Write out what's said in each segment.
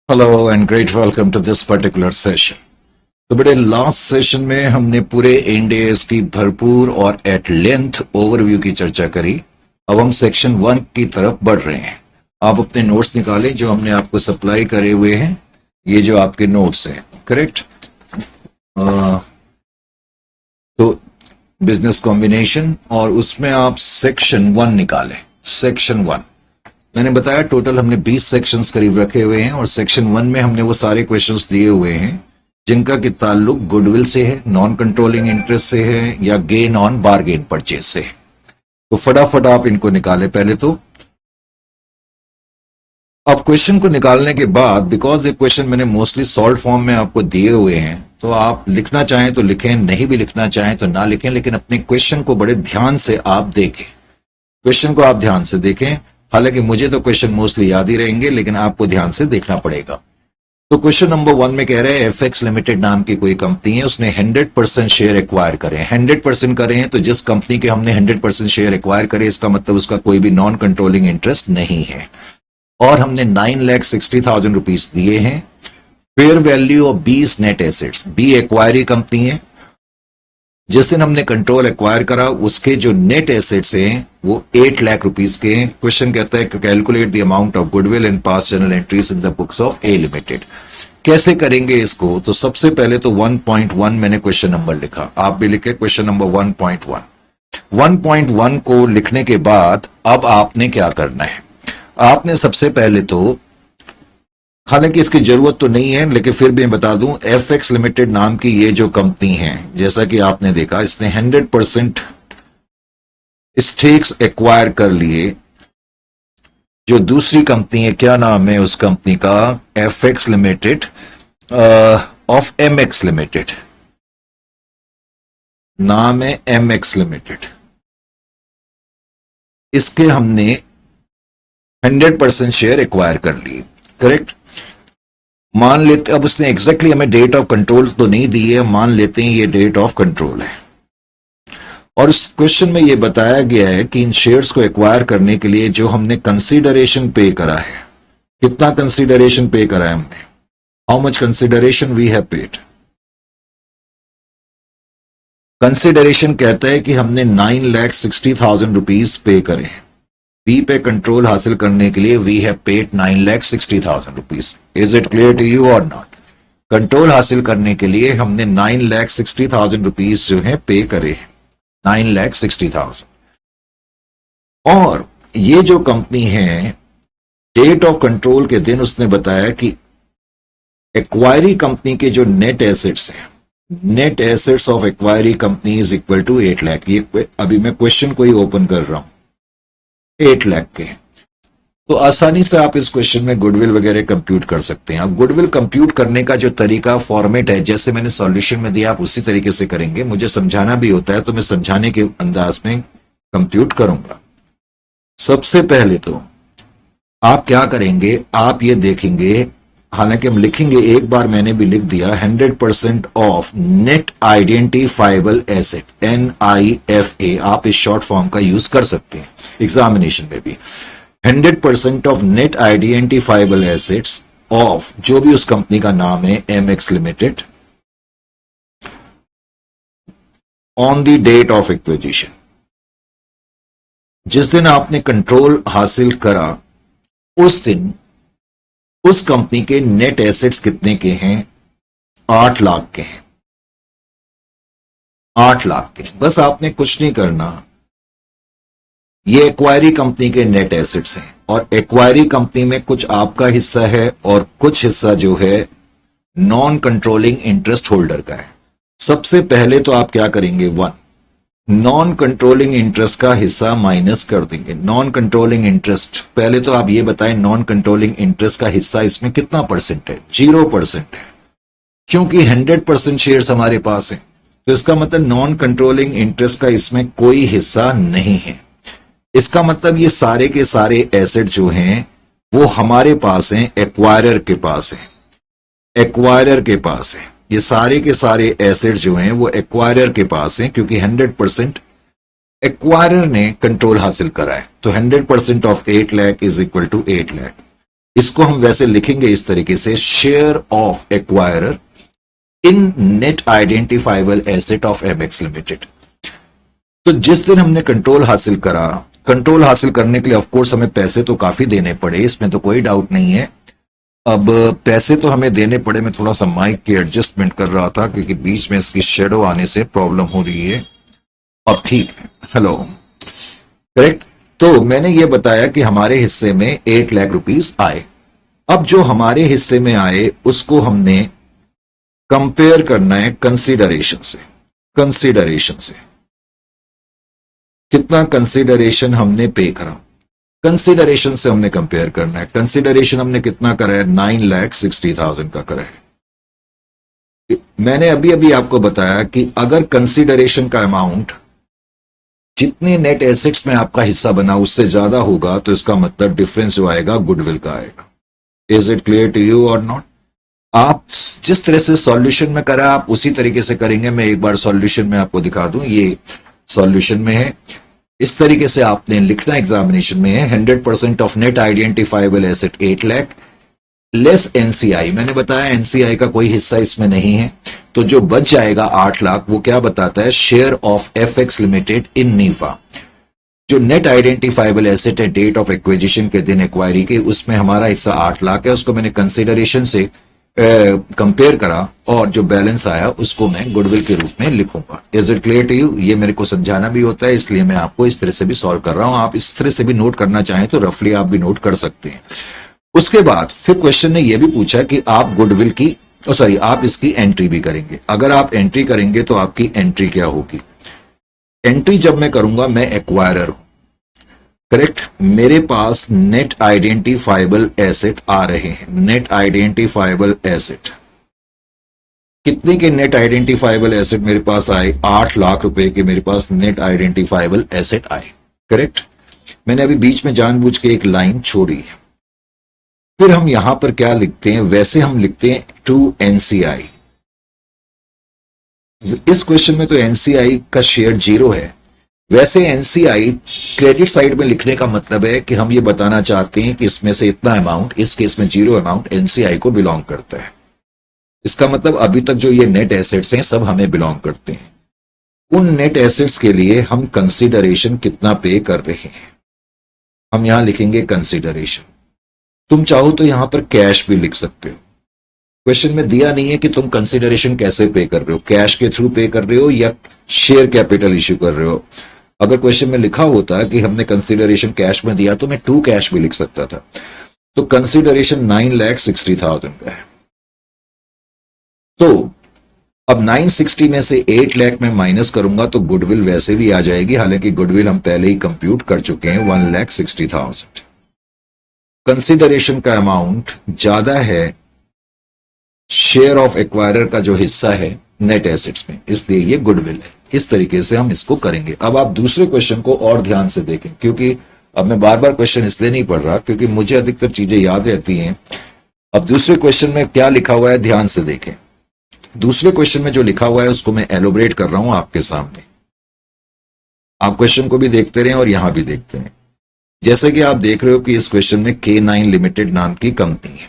Hello and great welcome to this particular session. तो बेटे last session में हमने पूरे इंडेस की भरपूर और एट लेंथ ओवरव्यू की चर्चा करी। अब हम सेक्शन 1 की तरफ बढ़ रहे हैं। आप अपने नोट्स निकालें जो हमने आपको सप्लाई करे हुए हैं। ये जो आपके नोट्स हैं, करेक्ट। तो बिजनेस कॉम्बिनेशन और उसमें आप सेक्शन 1 निकालें। सेक्शन 1 मैंने बताया टोटल हमने 20 सेक्शंस करीब रखे हुए हैं और सेक्शन 1 में हमने वो सारे क्वेश्चंस दिए हुए हैं जिनका कि ताल्लुक गुडविल से है, नॉन कंट्रोलिंग इंटरेस्ट से है या गेन ऑन बारगेन परचेज से है। तो फटाफट आप इनको निकालें पहले तो। अब क्वेश्चन को निकालने के बाद, बिकॉज ये क्वेश्चन मैंने मोस्टली सॉल्व फॉर्म में आपको दिए हुए हैं, तो आप लिखना चाहें तो लिखें, नहीं भी लिखना चाहें तो ना लिखें, लेकिन अपने क्वेश्चन को बड़े ध्यान से आप देखें। क्वेश्चन को आप ध्यान से देखें। हालांकि मुझे तो क्वेश्चन मोस्टली याद ही रहेंगे, लेकिन आपको ध्यान से देखना पड़ेगा। तो क्वेश्चन नंबर 1 में कह रहे हैं एफएक्स लिमिटेड नाम की कोई कंपनी है, उसने 100% शेयर एक्वायर करे। 100% करे हैं तो जिस कंपनी के हमने 100% शेयर एक्वायर करे इसका मतलब उसका कोई भी नॉन कंट्रोलिंग इंटरेस्ट नहीं है। और हमने 9,60,000 रुपीज दिए हैं। Fair value of 20 net assets, B acquiree company है। जिस दिन हमने कंट्रोल एक्वायर करा उसके जो नेट एसेट्स हैं वो 8 लाख रुपीस के हैं। क्वेश्चन कहता है calculate the amount of goodwill in past journal entries in the books of A limited. कैसे करेंगे इसको? तो सबसे पहले तो 1.1 मैंने क्वेश्चन नंबर लिखा, आप भी लिखे क्वेश्चन नंबर 1.1। 1.1 को लिखने के बाद अब आपने क्या करना है? आपने सबसे पहले तो, हालांकि इसकी जरूरत तो नहीं है लेकिन फिर भी मैं बता दूं, एफएक्स लिमिटेड नाम की ये जो कंपनी है, जैसा कि आपने देखा इसने 100% स्टेक्स एक्वायर कर लिए। जो दूसरी कंपनी है, क्या नाम है उस कंपनी का? FX limited of MX limited, नाम है एमएक्स लिमिटेड। इसके हमने 100% शेयर एक्वायर कर लिए, करेक्ट। मान लेते, अब उसने एग्जैक्टली हमें डेट ऑफ कंट्रोल तो नहीं दी है, मान लेते हैं ये डेट ऑफ कंट्रोल है। और इस क्वेश्चन में ये बताया गया है कि इन शेयर्स को एक्वायर करने के लिए जो हमने कंसीडरेशन पे करा है, कितना कंसीडरेशन पे करा है हमने? How much consideration we have paid? Consideration कहता है कि हमने 9,60,000 रुपीज पे करे हैं। बी पे कंट्रोल हासिल करने के लिए we have paid 9,60,000 rupees. Is it clear to you और नॉट? कंट्रोल हासिल करने के लिए हमने 9,60,000 रुपीज जो है पे करे हैं, 9,60,000। और ये जो कंपनी है, डेट ऑफ कंट्रोल के दिन उसने बताया कि एक्वायरी कंपनी के जो नेट एसेट्स हैं, net assets of acquiree company is equal to 8 lakh. ये अभी मैं क्वेश्चन को ही ओपन कर रहा हूं, 8 लाख के। तो आसानी से आप इस क्वेश्चन में गुडविल वगैरह कंप्यूट कर सकते हैं। अब गुडविल कंप्यूट करने का जो तरीका, फॉर्मेट है, जैसे मैंने सॉल्यूशन में दिया आप उसी तरीके से करेंगे। मुझे समझाना भी होता है तो मैं समझाने के अंदाज में कंप्यूट करूंगा। सबसे पहले तो आप क्या करेंगे, आप ये देखेंगे, हालांकि हम लिखेंगे, एक बार मैंने भी लिख दिया, 100% of net identifiable asset, NIFA, आप इस शॉर्ट फॉर्म का यूज कर सकते हैं एग्जामिनेशन में भी। 100% of net identifiable assets of जो भी उस कंपनी का नाम है, MX limited, on the date of acquisition. जिस दिन आपने कंट्रोल हासिल करा उस दिन उस कंपनी के नेट एसेट्स कितने के हैं? 8 लाख के हैं, 8 लाख के। बस आपने कुछ नहीं करना, ये एक्वायरी कंपनी के नेट एसेट्स हैं और एक्वायरी कंपनी में कुछ आपका हिस्सा है और कुछ हिस्सा जो है नॉन कंट्रोलिंग इंटरेस्ट होल्डर का है। सबसे पहले तो आप क्या करेंगे, 1 नॉन कंट्रोलिंग इंटरेस्ट का हिस्सा माइनस कर देंगे। नॉन कंट्रोलिंग इंटरेस्ट, पहले तो आप ये बताएं नॉन कंट्रोलिंग इंटरेस्ट का हिस्सा इसमें कितना परसेंट है? 0% है, क्योंकि 100% शेयर्स हमारे पास है। तो इसका मतलब नॉन कंट्रोलिंग इंटरेस्ट का इसमें कोई हिस्सा नहीं है। इसका मतलब ये सारे के सारे एसेट जो हैं वो हमारे पास हैं, एक्वायरर के पास है, एक्वायरर के पास है। ये सारे के सारे एसेट जो हैं वो एक्वायरर के पास हैं, क्योंकि 100% एक्वायरर ने कंट्रोल हासिल करा है। तो 100% of 8 lakh is equal to 8 lakh. इसको हम वैसे लिखेंगे इस तरीके से, share of acquirer in net identifiable asset of MX limited. तो जिस दिन हमने कंट्रोल हासिल करा, कंट्रोल हासिल करने के लिए ऑफकोर्स हमें पैसे तो काफी देने पड़े, इसमें तो कोई डाउट नहीं है। अब पैसे तो हमें देने पड़े। मैं थोड़ा सा माइक की एडजस्टमेंट कर रहा था क्योंकि बीच में इसकी शेडो आने से प्रॉब्लम हो रही है। अब ठीक है, हेलो, करेक्ट। तो मैंने ये बताया कि हमारे हिस्से में 8 लाख रुपीस आए। अब जो हमारे हिस्से में आए उसको हमने कंपेयर करना है कंसीडरेशन से। कंसीडरेशन से कितना कंसीडरेशन हमने पे करा, कंसीडरेशन से हमने कंपेयर करना है। कंसीडरेशन हमने कितना करा है, 9,60,000 का करा है। मैंने अभी अभी आपको बताया कि अगर कंसीडरेशन का अमाउंट जितने नेट एसेट्स में आपका हिस्सा बना उससे ज्यादा होगा तो इसका मतलब डिफरेंस जो आएगा गुडविल का आएगा। Is it clear to you और नॉट? आप जिस तरह से सॉल्यूशन में करा आप उसी तरीके से करेंगे। मैं एक बार सॉल्यूशन में आपको दिखा दूं, ये सॉल्यूशन में है। इस तरीके से आपने लिखना एग्जामिनेशन में है, 100% of net identifiable asset 8 lakh less NCI. मैंने बताया एनसीआई का कोई हिस्सा इसमें नहीं है, तो जो बच जाएगा 8 लाख वो क्या बताता है, share of FX limited in Nipah. जो नेट आइडेंटिफाइबल एसेट है डेट ऑफ एक्विजिशन के दिन एक्वायरी के, उसमें हमारा हिस्सा 8 लाख है। उसको मैंने कंसीडरेशन से कंपेयर करा और जो बैलेंस आया उसको मैं गुडविल के रूप में लिखूंगा। Is it clear to you? ये मेरे को समझाना भी होता है इसलिए मैं आपको इस तरह से भी सॉल्व कर रहा हूं। आप इस तरह से भी नोट करना चाहें तो रफली आप भी नोट कर सकते हैं। उसके बाद फिर क्वेश्चन ने यह भी पूछा कि आप गुडविल की आप इसकी एंट्री भी करेंगे। अगर आप एंट्री करेंगे तो आपकी एंट्री क्या होगी? एंट्री जब मैं करूंगा, मैं एक्वायरर हूं, करेक्ट। मेरे पास नेट आइडेंटिफाइबल एसेट आ रहे हैं। नेट आइडेंटिफाइबल एसेट कितने के नेट आइडेंटिफाइबल एसेट मेरे पास आए? 8 लाख रुपए के मेरे पास नेट आइडेंटिफाइबल एसेट आए, करेक्ट। मैंने अभी बीच में जानबूझ के एक लाइन छोड़ी है। फिर हम यहां पर क्या लिखते हैं, वैसे हम लिखते हैं टू एनसीआई। इस क्वेश्चन में तो एनसीआई का शेयर 0 है। वैसे एनसीआई क्रेडिट साइड में लिखने का मतलब है कि हम ये बताना चाहते हैं कि इसमें से इतना अमाउंट, इस केस में 0 अमाउंट एनसीआई को बिलोंग करता है। इसका मतलब अभी तक जो ये नेट एसेट्स हैं सब हमें बिलोंग करते हैं। उन नेट एसेट्स के लिए हम कंसीडरेशन कितना पे कर रहे हैं, हम यहां लिखेंगे कंसीडरेशन। तुम चाहो तो यहां पर कैश भी लिख सकते हो। क्वेश्चन में दिया नहीं है कि तुम कंसीडरेशन कैसे पे कर रहे हो, कैश के थ्रू पे कर रहे हो या शेयर कैपिटल इश्यू कर रहे हो। अगर क्वेश्चन में लिखा होता कि हमने कंसीडरेशन कैश में दिया तो मैं 2 कैश भी लिख सकता था। तो कंसीडरेशन 9,60,000 का है। तो अब 960 में से 8 लाख में माइनस करूंगा तो गुडविल वैसे भी आ जाएगी, हालांकि गुडविल हम पहले ही कंप्यूट कर चुके हैं 1,60,000। कंसीडरेशन का अमाउंट ज्यादा है शेयर ऑफ एक्वायरर का जो हिस्सा है नेट एसेट्स में, इसलिए ये गुडविल है। इस तरीके से हम इसको करेंगे। अब आप दूसरे क्वेश्चन को और ध्यान से देखें, क्योंकि अब मैं बार बार क्वेश्चन इसलिए नहीं पढ़ रहा क्योंकि मुझे अधिकतर चीजें याद रहती हैं। अब दूसरे क्वेश्चन में क्या लिखा हुआ है ध्यान से देखें। दूसरे क्वेश्चन में जो लिखा हुआ है उसको मैं एलोबरेट कर रहा हूं आपके सामने। आप क्वेश्चन को भी देखते रहें और यहां भी देखते रहें। जैसे कि आप देख रहे हो कि इस क्वेश्चन में K9 लिमिटेड नाम की कंपनी है।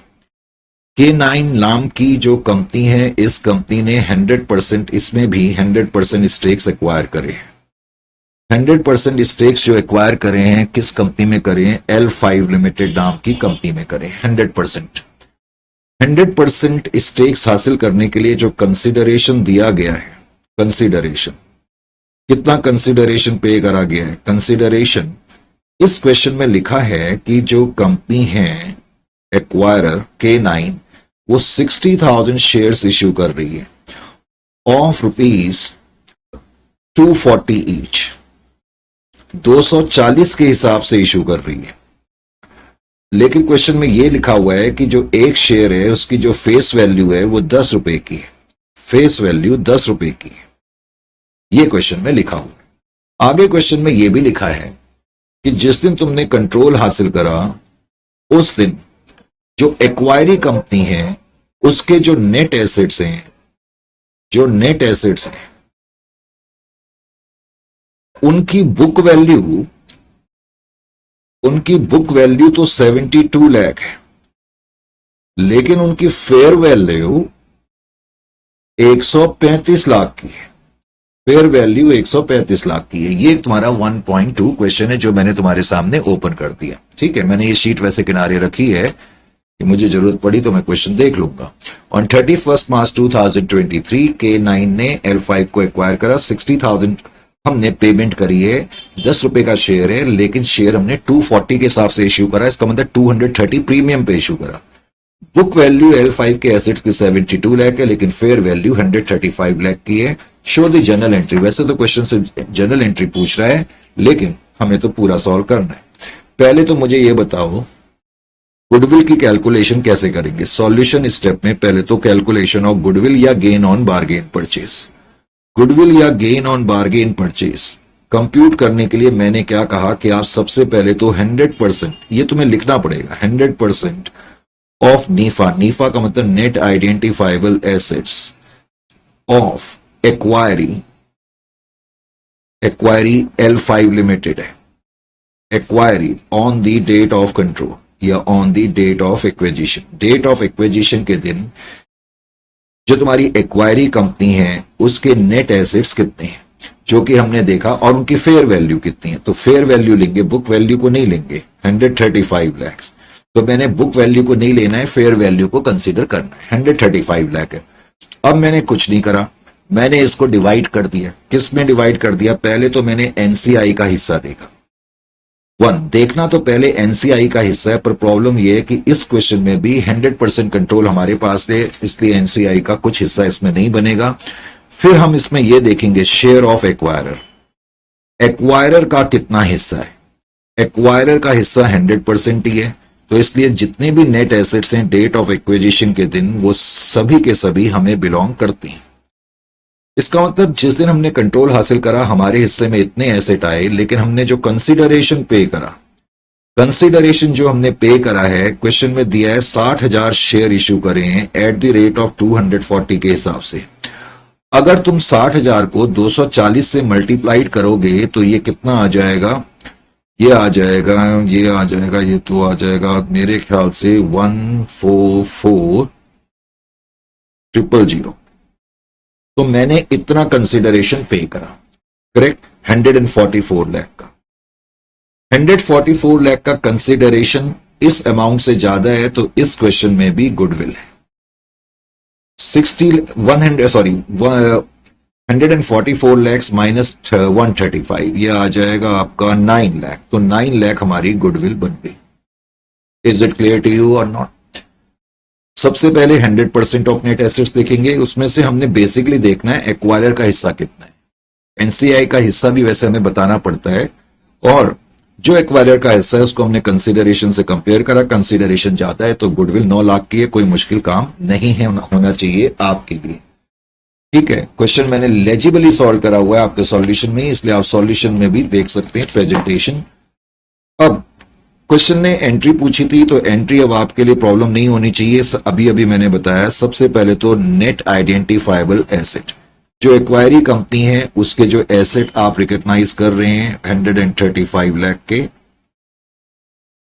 K9 नाम की जो कंपनी है, इस कंपनी ने 100%, इसमें भी 100% स्टेक्स एक्वायर करे हैं। 100% स्टेक्स जो एक्वायर करे हैं किस कंपनी में करे हैं? L5 लिमिटेड नाम की कंपनी में करे हैं 100%। 100% स्टेक्स हासिल करने के लिए जो कंसिडरेशन दिया गया है, कंसिडरेशन कितना कंसिडरेशन पे करा गया है? कंसिडरेशन इस क्वेश्चन में लिखा है कि जो कंपनी है एक्वायरर K9 वो 60,000 शेयर्स इश्यू कर रही है ऑफ ₹240 ईच, 240 के हिसाब से इश्यू कर रही है। लेकिन क्वेश्चन में यह लिखा हुआ है कि जो एक शेयर है उसकी जो फेस वैल्यू है वो 10 रुपए की है। फेस वैल्यू 10 रुपए की है, यह क्वेश्चन में लिखा हुआ है। आगे क्वेश्चन में यह भी लिखा है कि जिस दिन तुमने कंट्रोल हासिल करा उस दिन जो एक्वायरी कंपनी है उसके जो नेट एसेट्स हैं, जो नेट एसेट्स हैं उनकी बुक वैल्यू तो 72 लाख है। लेकिन उनकी फेयर वैल्यू 135 लाख की है। फेयर वैल्यू 135 लाख की है। ये तुम्हारा 1.2 क्वेश्चन है जो मैंने तुम्हारे सामने ओपन कर दिया। ठीक है, मैंने ये शीट वैसे किनारे रखी है कि मुझे जरूरत पड़ी तो मैं क्वेश्चन देख लूंगा। ऑन 31 मार्च 2023 K9 ने L5 को एक्वायर करा। 60,000 हमने पेमेंट करी है। 10 रुपए का शेयर है, लेकिन शेयर हमने 240 के हिसाब से इश्यू करा। इसका मतलब 230 प्रीमियम पे इश्यू करा। बुक वैल्यू L5 के एसेट्स की 72 लाख है, लेकिन फेयर वैल्यू 135 लाख की है। Show the journal entry. वैसे तो क्वेश्चन से जर्नल एंट्री पूछ रहा है, लेकिन हमें तो पूरा सॉल्व करना है। पहले तो मुझे यह बताओ गुडविल की कैलकुलेशन कैसे करेंगे। सॉल्यूशन स्टेप में पहले तो कैलकुलेशन ऑफ गुडविल या gain on bargain purchase. Goodwill या gain on bargain purchase compute करने के लिए मैंने क्या कहा कि आप सबसे पहले तो 100%, ये तुम्हें लिखना पड़ेगा, 100% ऑफ नीफा। नीफा का मतलब net identifiable assets of acquiree L5 limited है। Acquiree on the date of control या on the date of acquisition. Date of acquisition के दिन जो तुम्हारी एक्वायरी कंपनी है उसके नेट एसेट्स कितने हैं जो कि हमने देखा, और उनकी फेयर वैल्यू कितनी है। तो फेयर वैल्यू लेंगे, बुक वैल्यू को नहीं लेंगे। 135 लाख, तो मैंने बुक वैल्यू को नहीं लेना है, फेयर वैल्यू को कंसीडर करना है। 135 लाख है। अब मैंने कुछ नहीं करा, मैंने इसको डिवाइड कर दिया। किस में डिवाइड कर दिया? पहले तो मैंने एनसीआई का हिस्सा देखा। देखना तो पहले एनसीआई का हिस्सा है, पर प्रॉब्लम यह है कि इस क्वेश्चन में भी 100% कंट्रोल हमारे पास है, इसलिए एनसीआई का कुछ हिस्सा इसमें नहीं बनेगा। फिर हम इसमें यह देखेंगे शेयर ऑफ एक्वायरर। एक्वायरर का कितना हिस्सा है? एक्वायरर का हिस्सा 100% ही है, तो इसलिए जितने भी नेट एसेट्स हैं डेट ऑफ एक्विजिशन के दिन वो सभी के सभी हमें बिलोंग करती हैं। इसका मतलब जिस दिन हमने कंट्रोल हासिल करा हमारे हिस्से में इतने एसेट आए, लेकिन हमने जो कंसीडरेशन पे करा, कंसीडरेशन जो हमने पे करा है, क्वेश्चन में दिया है 60,000 शेयर इशू करे हैं एट द रेट ऑफ 240 के हिसाब से। अगर तुम 60,000 को 240 से मल्टीप्लाइड करोगे तो ये कितना आ जाएगा? ये आ जाएगा, ये आ जाएगा, ये तो आ जाएगा मेरे ख्याल से 144,000। तो मैंने इतना कंसिडरेशन पे करा, करेक्ट? 144 लाख का। 144 लाख का कंसिडरेशन इस अमाउंट से ज्यादा है, तो इस क्वेश्चन में भी गुडविल है। 144 लैक्स माइनस 135, यह आ जाएगा आपका 9 लाख। तो 9 लाख हमारी गुडविल बन गई। Is it clear to you और नॉट? सबसे पहले 100% ऑफ नेट एसेट्स देखेंगे। उसमें से हमने बेसिकली देखना है एक्वायरर का हिस्सा कितना है। एनसीआई का हिस्सा भी वैसे हमें बताना पड़ता है, और जो एक्वायरर का हिस्सा है उसको हमने कंसीडरेशन से कंपेयर करा। कंसीडरेशन ज्यादा है तो गुडविल 9 लाख की है। कोई मुश्किल काम नहीं है, होना चाहिए आपके लिए। ठीक है, क्वेश्चन मैंने लेजिबली सॉल्व करा हुआ है आपके सॉल्यूशन में, इसलिए आप सॉल्यूशन में भी देख सकते हैं प्रेजेंटेशन। अब क्वेश्चन ने एंट्री पूछी थी, तो एंट्री अब आपके लिए प्रॉब्लम नहीं होनी चाहिए। अभी अभी मैंने बताया, सबसे पहले तो नेट आइडेंटिफाइबल एसेट, जो एक्वायरी कंपनी है उसके जो एसेट आप रिकॉग्नाइज कर रहे हैं 135 लाख के।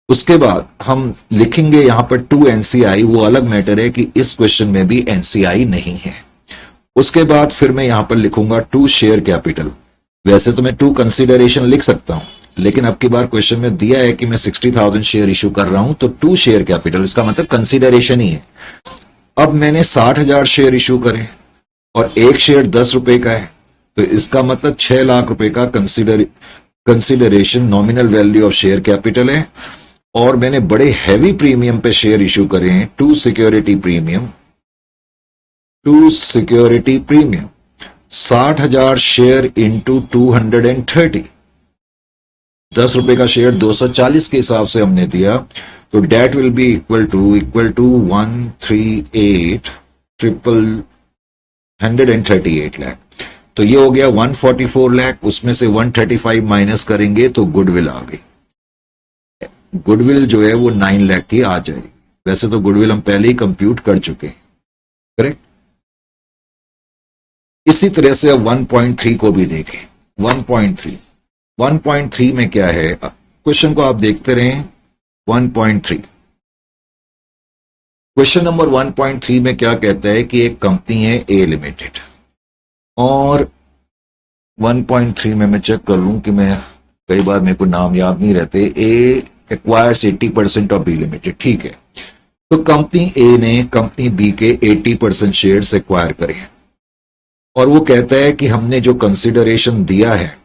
उसके बाद हम लिखेंगे यहां पर 2 एनसीआई। वो अलग मैटर है कि इस क्वेश्चन में भी एनसीआई नहीं है। उसके बाद फिर मैं यहां पर लिखूंगा 2 शेयर कैपिटल। वैसे तो मैं 2 कंसिडरेशन लिख सकता हूं, लेकिन अब की बार क्वेश्चन में दिया है कि मैं 60,000 शेयर इशू कर रहा हूं, तो 2 शेयर कैपिटल, इसका मतलब कंसिडरेशन ही है। अब मैंने 60,000 शेयर इशू करे और एक शेयर 10 रुपए का है, तो इसका मतलब 6 लाख रुपए का consideration nominal value of share capital है। और मैंने बड़े हैवी प्रीमियम पे शेयर इशू करे हैं, 2 सिक्योरिटी प्रीमियम। 60,000 शेयर इंटू 230, 10 रुपए का शेयर 240 के हिसाब से हमने दिया, तो that will be equal to 138 lakh. तो ये हो गया 144 लाख। उसमें से 135 माइनस करेंगे तो गुडविल आ गई। गुडविल जो है वो 9 लाख की आ जाएगी। वैसे तो गुडविल हम पहले ही कंप्यूट कर चुके हैं, करेक्ट? इसी तरह से अब 1.3 को भी देखें। 1.3 में क्या है, क्वेश्चन को आप देखते रहें। 1.3 क्वेश्चन नंबर 1.3 में क्या कहता है कि एक कंपनी है ए लिमिटेड, और 1.3 में मैं चेक कर लूं कि मैं कई बार मेरे को नाम याद नहीं रहते। ए एक्वायर्स 80% ऑफ बी लिमिटेड, ठीक है। तो कंपनी ए ने कंपनी बी के 80% शेयर्स एक्वायर करे हैं, और वो कहता है कि हमने जो कंसिडरेशन दिया है,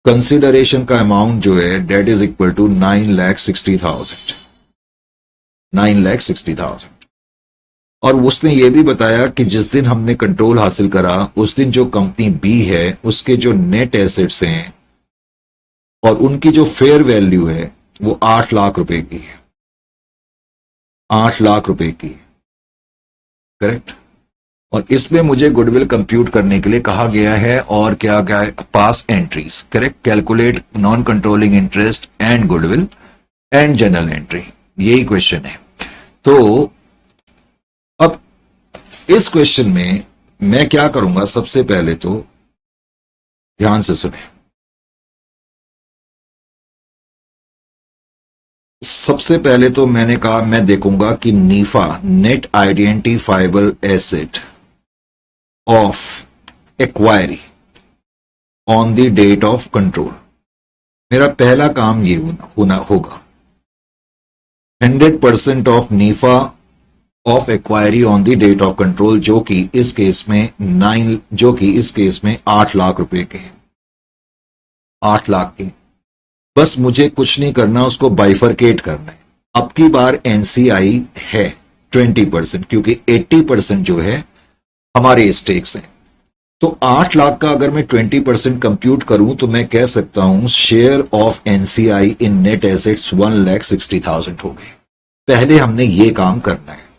कंसिडरेशन का अमाउंट जो है डेट इज इक्वल टू 9,60,000, 9,60,000। और उसने ये भी बताया कि जिस दिन हमने कंट्रोल हासिल करा उस दिन जो कंपनी बी है उसके जो नेट एसेट्स हैं और उनकी जो फेयर वैल्यू है वो 8 लाख रुपए की है, 8 लाख रुपए की, करेक्ट। और इसमें मुझे गुडविल कंप्यूट करने के लिए कहा गया है, और क्या क्या pass entries, correct. Calculate non controlling interest and goodwill and general entry, यही क्वेश्चन है। तो अब इस क्वेश्चन में मैं क्या करूंगा, सबसे पहले तो ध्यान से सुने। सबसे पहले तो मैंने कहा मैं देखूंगा कि NIFA, net identifiable asset of acquiree on the date of control. मेरा पहला काम ये होगा 100% of NIFA of acquiree on the date of control, जो कि इस केस में 8 लाख रुपए के, 8 लाख के। बस मुझे कुछ नहीं करना, उसको बाइफरकेट करना है। अब की बार एनसीआई है 20%, क्योंकि 80% जो है हमारे स्टेक्स हैं। तो 8 लाख का अगर मैं 20% कंप्यूट करूं तो मैं कह सकता हूं share of NCI in net assets 1,60,000 हो गए। पहले हमने ये काम करना है।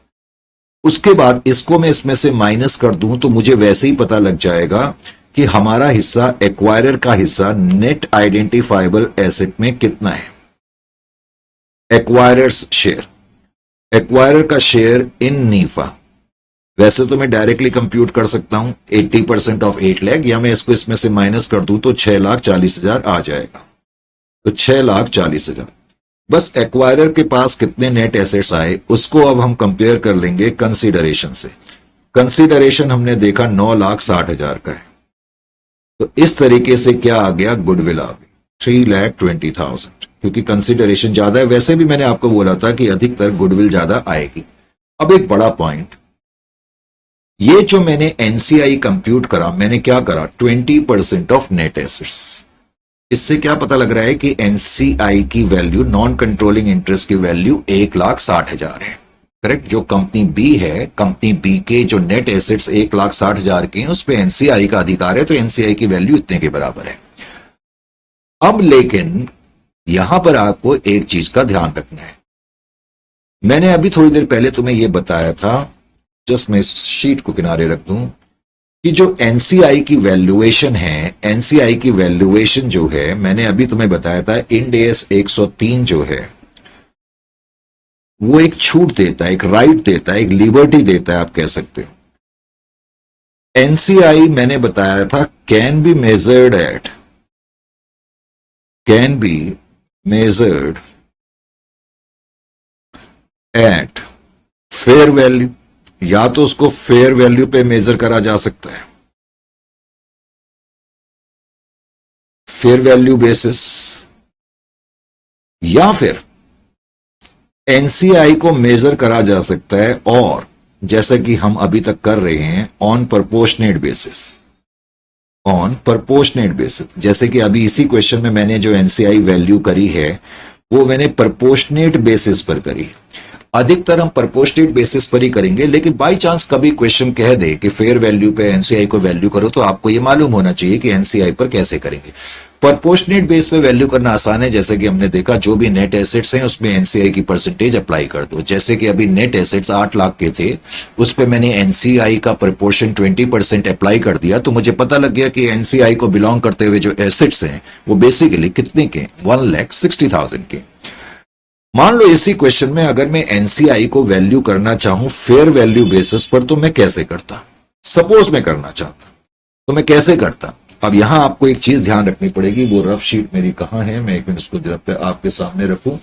उसके बाद इसको मैं इसमें से माइनस कर दूं तो मुझे वैसे ही पता लग जाएगा कि हमारा हिस्सा, एक्वायरर का हिस्सा नेट आइडेंटिफाइबल एसेट में कितना है। एक्वायरर्स शेयर, एक्वायरर का शेयर इन नीफा, वैसे तो मैं डायरेक्टली कंप्यूट कर सकता हूं 80% ऑफ 8 लाख, या मैं इसको इसमें से माइनस कर दूं तो 6,40,000 आ जाएगा। तो 6,40,000। बस एक्वायरर के पास कितने नेट एसेट्स आए उसको अब हम कंपेयर कर लेंगे कंसीडरेशन से। कंसीडरेशन हमने देखा 9,60,000 का है। तो इस तरीके से क्या आ गया, गुडविल आ गई 3,20,000, क्योंकि कंसीडरेशन ज्यादा है। वैसे भी मैंने आपको बोला था कि अधिकतर गुडविल ज्यादा आएगी। अब एक बड़ा पॉइंट, ये जो मैंने एनसीआई कंप्यूट करा, मैंने क्या करा 20% ऑफ नेट एसेट्स। इससे क्या पता लग रहा है कि एनसीआई की वैल्यू, नॉन कंट्रोलिंग इंटरेस्ट की वैल्यू 1,60,000 है, करेक्ट। जो कंपनी बी है, कंपनी बी के जो नेट एसेट्स 1,60,000 के हैं उस पे एनसीआई का अधिकार है, तो एनसीआई की वैल्यू इतने के बराबर है। अब लेकिन यहां पर आपको एक चीज का ध्यान रखना है। मैंने अभी थोड़ी देर पहले तुम्हें यह बताया था, जस्ट मैं इस शीट को किनारे रख दूं, कि जो एनसीआई की वैल्यूएशन है, एनसीआई की वैल्यूएशन जो है, मैंने अभी तुम्हें बताया था इंड एस 103 जो है वो एक छूट देता है, एक राइट देता है, एक लिबर्टी देता है, आप कह सकते हो। एनसीआई मैंने बताया था can be measured at fair value, या तो उसको फेयर वैल्यू पे मेजर करा जा सकता है, फेयर वैल्यू बेसिस, या फिर एनसीआई को मेजर करा जा सकता है, और जैसा कि हम अभी तक कर रहे हैं on proportionate basis, on proportionate basis. जैसे कि अभी इसी क्वेश्चन में मैंने जो एनसीआई वैल्यू करी है वो मैंने प्रपोर्शनेट बेसिस पर करी। अधिकतर हम प्रपोर्शनेट बेसिस पर ही करेंगे, लेकिन बाई चांस कभी क्वेश्चन कह दे कि फेयर वैल्यू पे एनसीआई को वैल्यू करो, तो आपको ये मालूम होना चाहिए कि एनसीआई पर कैसे करेंगे। प्रपोर्शनेट बेस पे वैल्यू करना आसान है, जैसे कि हमने देखा जो भी नेट एसेट्स हैं उसमें एनसीआई की परसेंटेज अप्लाई कर दो। जैसे कि अभी नेट एसेट्स 8 लाख के थे, उस पर मैंने एनसीआई का प्रपोर्शन 20% अप्लाई कर दिया, तो मुझे पता लग गया कि एनसीआई को बिलोंग करते हुए जो एसेट्स हैं वो बेसिकली कितने के, 1,60,000 के। मान लो इसी क्वेश्चन में अगर मैं एनसीआई को वैल्यू करना चाहूं फेयर वैल्यू बेसिस पर, तो मैं कैसे करता। सपोज मैं करना चाहता तो मैं कैसे करता। अब यहां आपको एक चीज ध्यान रखनी पड़ेगी, वो रफ शीट मेरी कहां है, मैं एक मिनट उसको आपके सामने रखूं।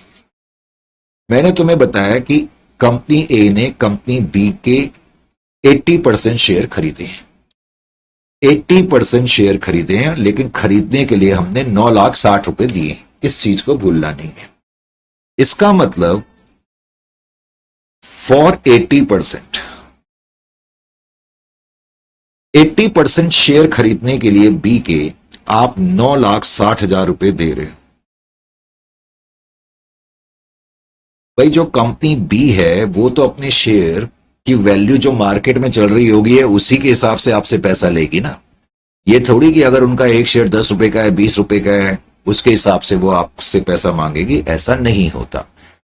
मैंने तुम्हें बताया कि कंपनी ए ने कंपनी बी के 80% शेयर खरीदे हैं, 80% शेयर खरीदे हैं, लेकिन खरीदने के लिए हमने 9,60,000 रुपए दिए। इस चीज को भूलना नहीं है। इसका मतलब फॉर 80% शेयर खरीदने के लिए बी के आप 9,60,000 रुपए दे रहे हो। भाई जो कंपनी बी है वो तो अपने शेयर की वैल्यू जो मार्केट में चल रही होगी है उसी के हिसाब से आपसे पैसा लेगी ना। ये थोड़ी कि अगर उनका एक शेयर 10 रुपए का है, 20 रुपए का है, उसके हिसाब से वो आपसे पैसा मांगेगी, ऐसा नहीं होता।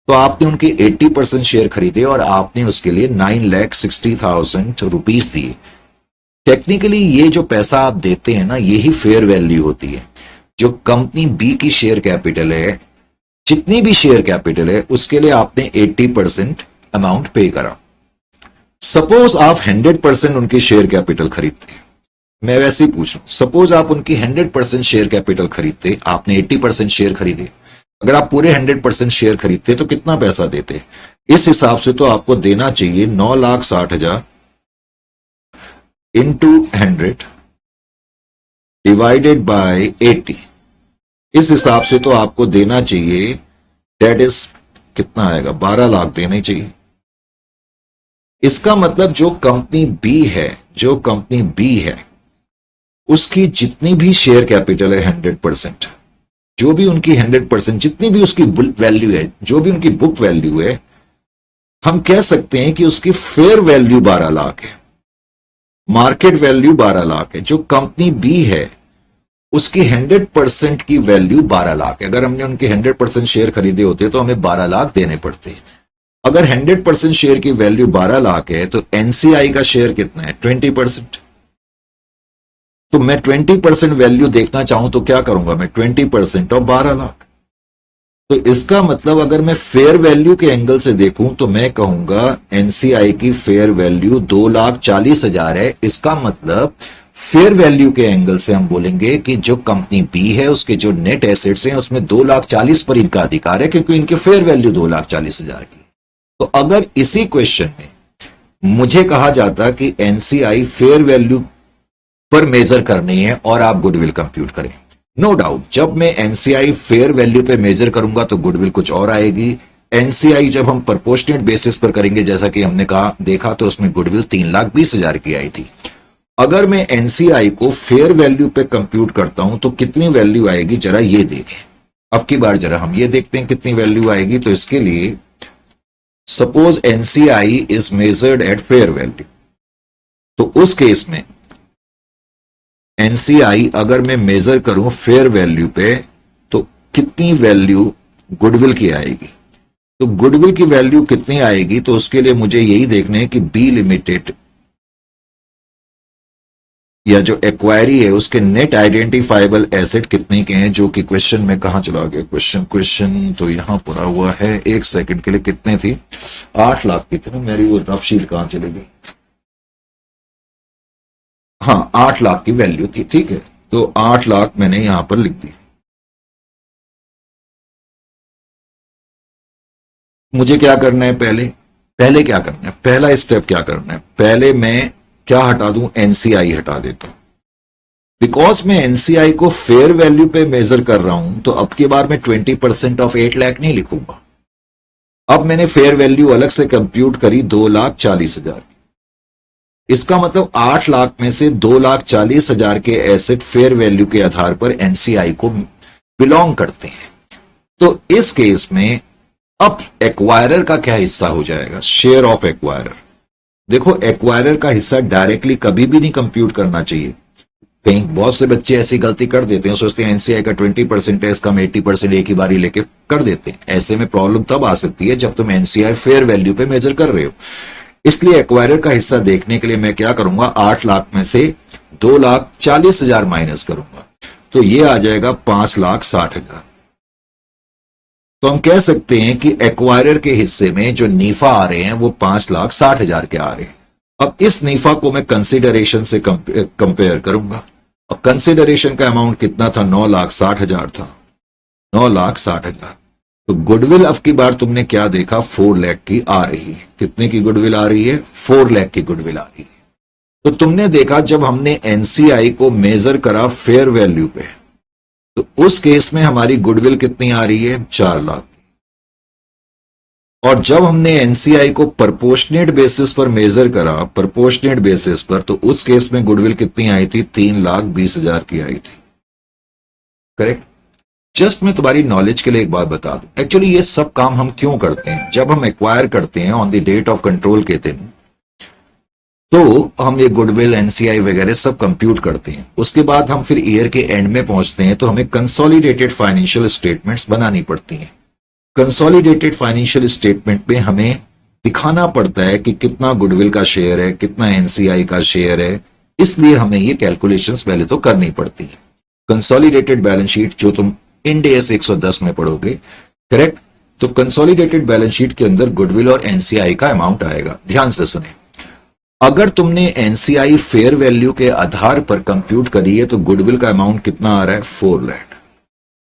तो आपने उनके 80% शेयर खरीदे और आपने उसके लिए 9,60,000 रुपीस दिए। टेक्निकली ये जो पैसा आप देते हैं ना, यही फेयर वैल्यू होती है। जो कंपनी बी की शेयर कैपिटल है, जितनी भी शेयर कैपिटल है, उसके लिए आपने 80% अमाउंट पे करा। सपोज आप 100% उनकी शेयर कैपिटल खरीदते हैं, मैं वैसे ही पूछ रहा हूं, सपोज आप उनकी 100% शेयर कैपिटल खरीदते, आपने 80% शेयर खरीदे, अगर आप पूरे 100% शेयर खरीदते तो कितना पैसा देते? इस हिसाब से तो आपको देना चाहिए 9,60,000 इंटू 100 डिवाइडेड बाय 80। इस हिसाब से तो आपको देना चाहिए, डेट इज कितना आएगा, 12 लाख देने चाहिए। इसका मतलब जो कंपनी बी है उसकी जितनी भी शेयर कैपिटल है 100%, जो भी उनकी 100%, जितनी भी उसकी वैल्यू है, जो भी उनकी बुक वैल्यू है, हम कह सकते हैं कि उसकी फेयर वैल्यू 12 लाख है, मार्केट वैल्यू 12 लाख है। जो कंपनी बी है उसकी 100% की वैल्यू 12 लाख है। अगर हमने उनके 100% शेयर खरीदे होते तो हमें 12 लाख देने पड़ते। अगर 100% शेयर की वैल्यू 12 लाख है तो एनसीआई का शेयर कितना है, 20%। तो मैं 20% वैल्यू देखना चाहूं तो क्या करूंगा, मैं 20% और 12 लाख। तो इसका मतलब अगर मैं फेयर वैल्यू के एंगल से देखूं तो मैं कहूंगा एनसीआई की फेयर वैल्यू 2,40,000 है। इसका मतलब फेयर वैल्यू के एंगल से हम बोलेंगे कि जो कंपनी बी है उसके जो नेट एसेट्स हैं उसमें 2,40,000 पर इनका अधिकार है, क्योंकि इनकी फेयर वैल्यू 2,40,000 की। तो अगर इसी क्वेश्चन में मुझे कहा जाता कि एनसीआई फेयर वैल्यू पर मेजर करनी है और आप गुडविल कंप्यूट करें, नो डाउट जब मैं एनसीआई फेयर वैल्यू पे मेजर करूंगा तो गुडविल कुछ और आएगी। एनसीआई जब हम प्रोपोर्शनेट बेसिस पर करेंगे, जैसा कि हमने कहा देखा, तो उसमें गुडविल 3,20,000 की आई थी। अगर मैं एनसीआई को फेयर वैल्यू पे कंप्यूट करता हूं तो कितनी वैल्यू आएगी, जरा ये देखें। अब की बार जरा हम ये देखते हैं कितनी वैल्यू आएगी। तो इसके लिए suppose NCI is measured at fair value, तो उस केस में एनसीआई अगर मैं मेजर करूं फेयर वैल्यू पे तो कितनी वैल्यू गुडविल की आएगी। तो गुडविल की वैल्यू कितनी आएगी, तो उसके लिए मुझे यही देखना है कि बी लिमिटेड या जो एक्वायरी है उसके नेट आइडेंटिफाइबल एसेट कितने के हैं, जो कि क्वेश्चन में कहां चला गया, क्वेश्चन तो यहां पड़ा हुआ है। एक सेकंड के लिए कितने थी, 8 लाख की थी ना, मेरी वो रफ शीट कहां चली गई, हाँ 8 लाख की वैल्यू थी। ठीक है, तो 8 लाख मैंने यहां पर लिख दी। मुझे क्या करना है, पहले क्या करना है, पहला स्टेप क्या करना है, पहले मैं क्या हटा दूं, एनसीआई हटा देता हूं। बिकॉज मैं एनसीआई को फेयर वैल्यू पे मेजर कर रहा हूं तो अब की बार मैं 20% ऑफ 8 लाख नहीं लिखूंगा। अब मैंने फेयर वैल्यू अलग से कंप्यूट करी 2,40,000। इसका मतलब 8 लाख में से 2,40,000 के एसेट फेयर वैल्यू के आधार पर एनसीआई को बिलोंग करते हैं। तो इस केस में अब एक्वायरर का क्या हिस्सा हो जाएगा, शेयर ऑफ एक्वायरर। देखो एक्वायरर का हिस्सा डायरेक्टली कभी भी नहीं कंप्यूट करना चाहिए। कहीं बहुत से बच्चे ऐसी गलती कर देते हैं, सोचते हैं एनसीआई का 20% है, इसका हम 80% एक ही बारी लेके कर देते हैं। ऐसे में प्रॉब्लम तब आ सकती है जब तुम एनसीआई फेयर वैल्यू पे मेजर कर रहे हो। इसलिए एक्वायरर का हिस्सा देखने के लिए मैं क्या करूंगा, 8 लाख में से 2,40,000 माइनस करूंगा, तो ये आ जाएगा 5,60,000। तो हम कह सकते हैं कि एक्वायरर के हिस्से में जो नीफा आ रहे हैं वो 5,60,000 के आ रहे हैं। अब इस नीफा को मैं कंसिडरेशन से कंपेयर करूंगा, और कंसिडरेशन का अमाउंट कितना था, 9,60,000 था, 9,60,000। तो गुडविल अब की बार तुमने क्या देखा, 4 लाख की आ रही है। कितने की गुडविल आ रही है, 4 लाख की गुडविल आ रही है। तो तुमने देखा जब हमने एनसीआई को मेजर करा फेयर वैल्यू पे, तो उस केस में हमारी गुडविल कितनी आ रही है, 4 लाख। और जब हमने एनसीआई को प्रोपोर्शनेट बेसिस पर मेजर करा, प्रोपोर्शनेट बेसिस पर, तो उस केस में गुडविल कितनी आई थी, 3,20,000 की आई थी। करेक्ट। जस्ट मैं तुम्हारी नॉलेज के लिए एक बात बता दूं, एक्चुअली ये सब काम हम क्यों करते हैं, जब हम एक्वायर करते हैं on the date of control के दिन, तो हम ये गुडविल एनसीआई वगैरह सब कंप्यूट करते हैं। उसके बाद हम फिर ईयर के एंड में पहुंचते हैं तो हमें कंसोलिडेटेड फाइनेंशियल स्टेटमेंट्स बनानी पड़ती हैं। कंसोलिडेटेड फाइनेंशियल स्टेटमेंट में हमें दिखाना पड़ता है कि कितना गुडविल का शेयर है, कितना एनसीआई का शेयर है, इसलिए हमें ये कैलकुलेशंस पहले तो करनी पड़ती है। कंसोलिडेटेड बैलेंस शीट जो तुम इंड एस 110 में पढ़ोगे, करेक्ट। तो कंसोलिडेटेड बैलेंस शीट के अंदर गुडविल और एनसीआई का अमाउंट आएगा। ध्यान से सुने, अगर तुमने एनसीआई फेयर वैल्यू के आधार पर कंप्यूट करी है तो गुडविल का अमाउंट कितना आ रहा है, 4 लाख।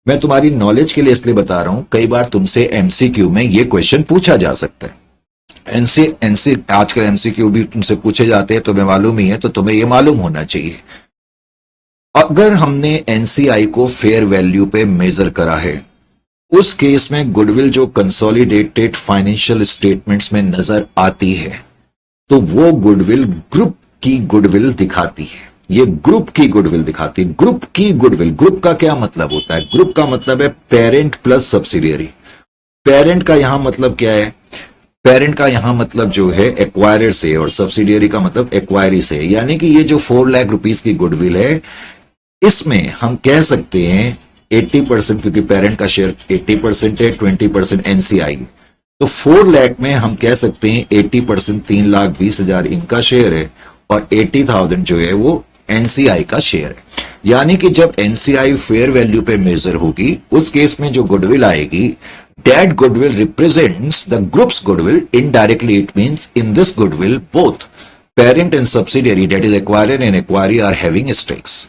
मैं तुम्हारी नॉलेज के लिए इसलिए बता रहा हूं, कई बार तुमसे एमसीक्यू में ये क्वेश्चन पूछा जा सकता है। आजकल एमसीक्यू भी तुमसे पूछे जाते हैं, तुम्हें मालूम ही है, तो तुम्हें यह मालूम होना चाहिए। अगर हमने एनसीआई को फेयर वैल्यू पे मेजर करा है, उस केस में गुडविल जो कंसोलिडेटेड फाइनेंशियल स्टेटमेंट्स में नजर आती है, तो वो गुडविल ग्रुप की गुडविल दिखाती है। ये ग्रुप की गुडविल दिखाती है। ग्रुप की गुडविल, ग्रुप का क्या मतलब होता है, ग्रुप का मतलब है पेरेंट प्लस सब्सिडियरी। पेरेंट का यहां मतलब क्या है, पेरेंट का यहां मतलब जो है एक्वायरर से, और सब्सिडियरी का मतलब एक्वायरी से। यानी कि ये जो 4 लाख रुपीस की गुडविल है, इसमें हम कह सकते हैं 80%, क्योंकि पेरेंट का शेयर 80% है, 20% एनसीआई, तो 4 लाख में हम कह सकते हैं 80% 3,20,000 इनका शेयर है, और 80,000 जो है वो एनसीआई का शेयर है। यानी कि जब एनसीआई फेयर वैल्यू पे मेजर होगी, उस केस में जो गुडविल आएगी, that goodwill represents the group's goodwill. Indirectly it means in this goodwill both parent and subsidiary, that is acquirer and acquiree, are having stakes.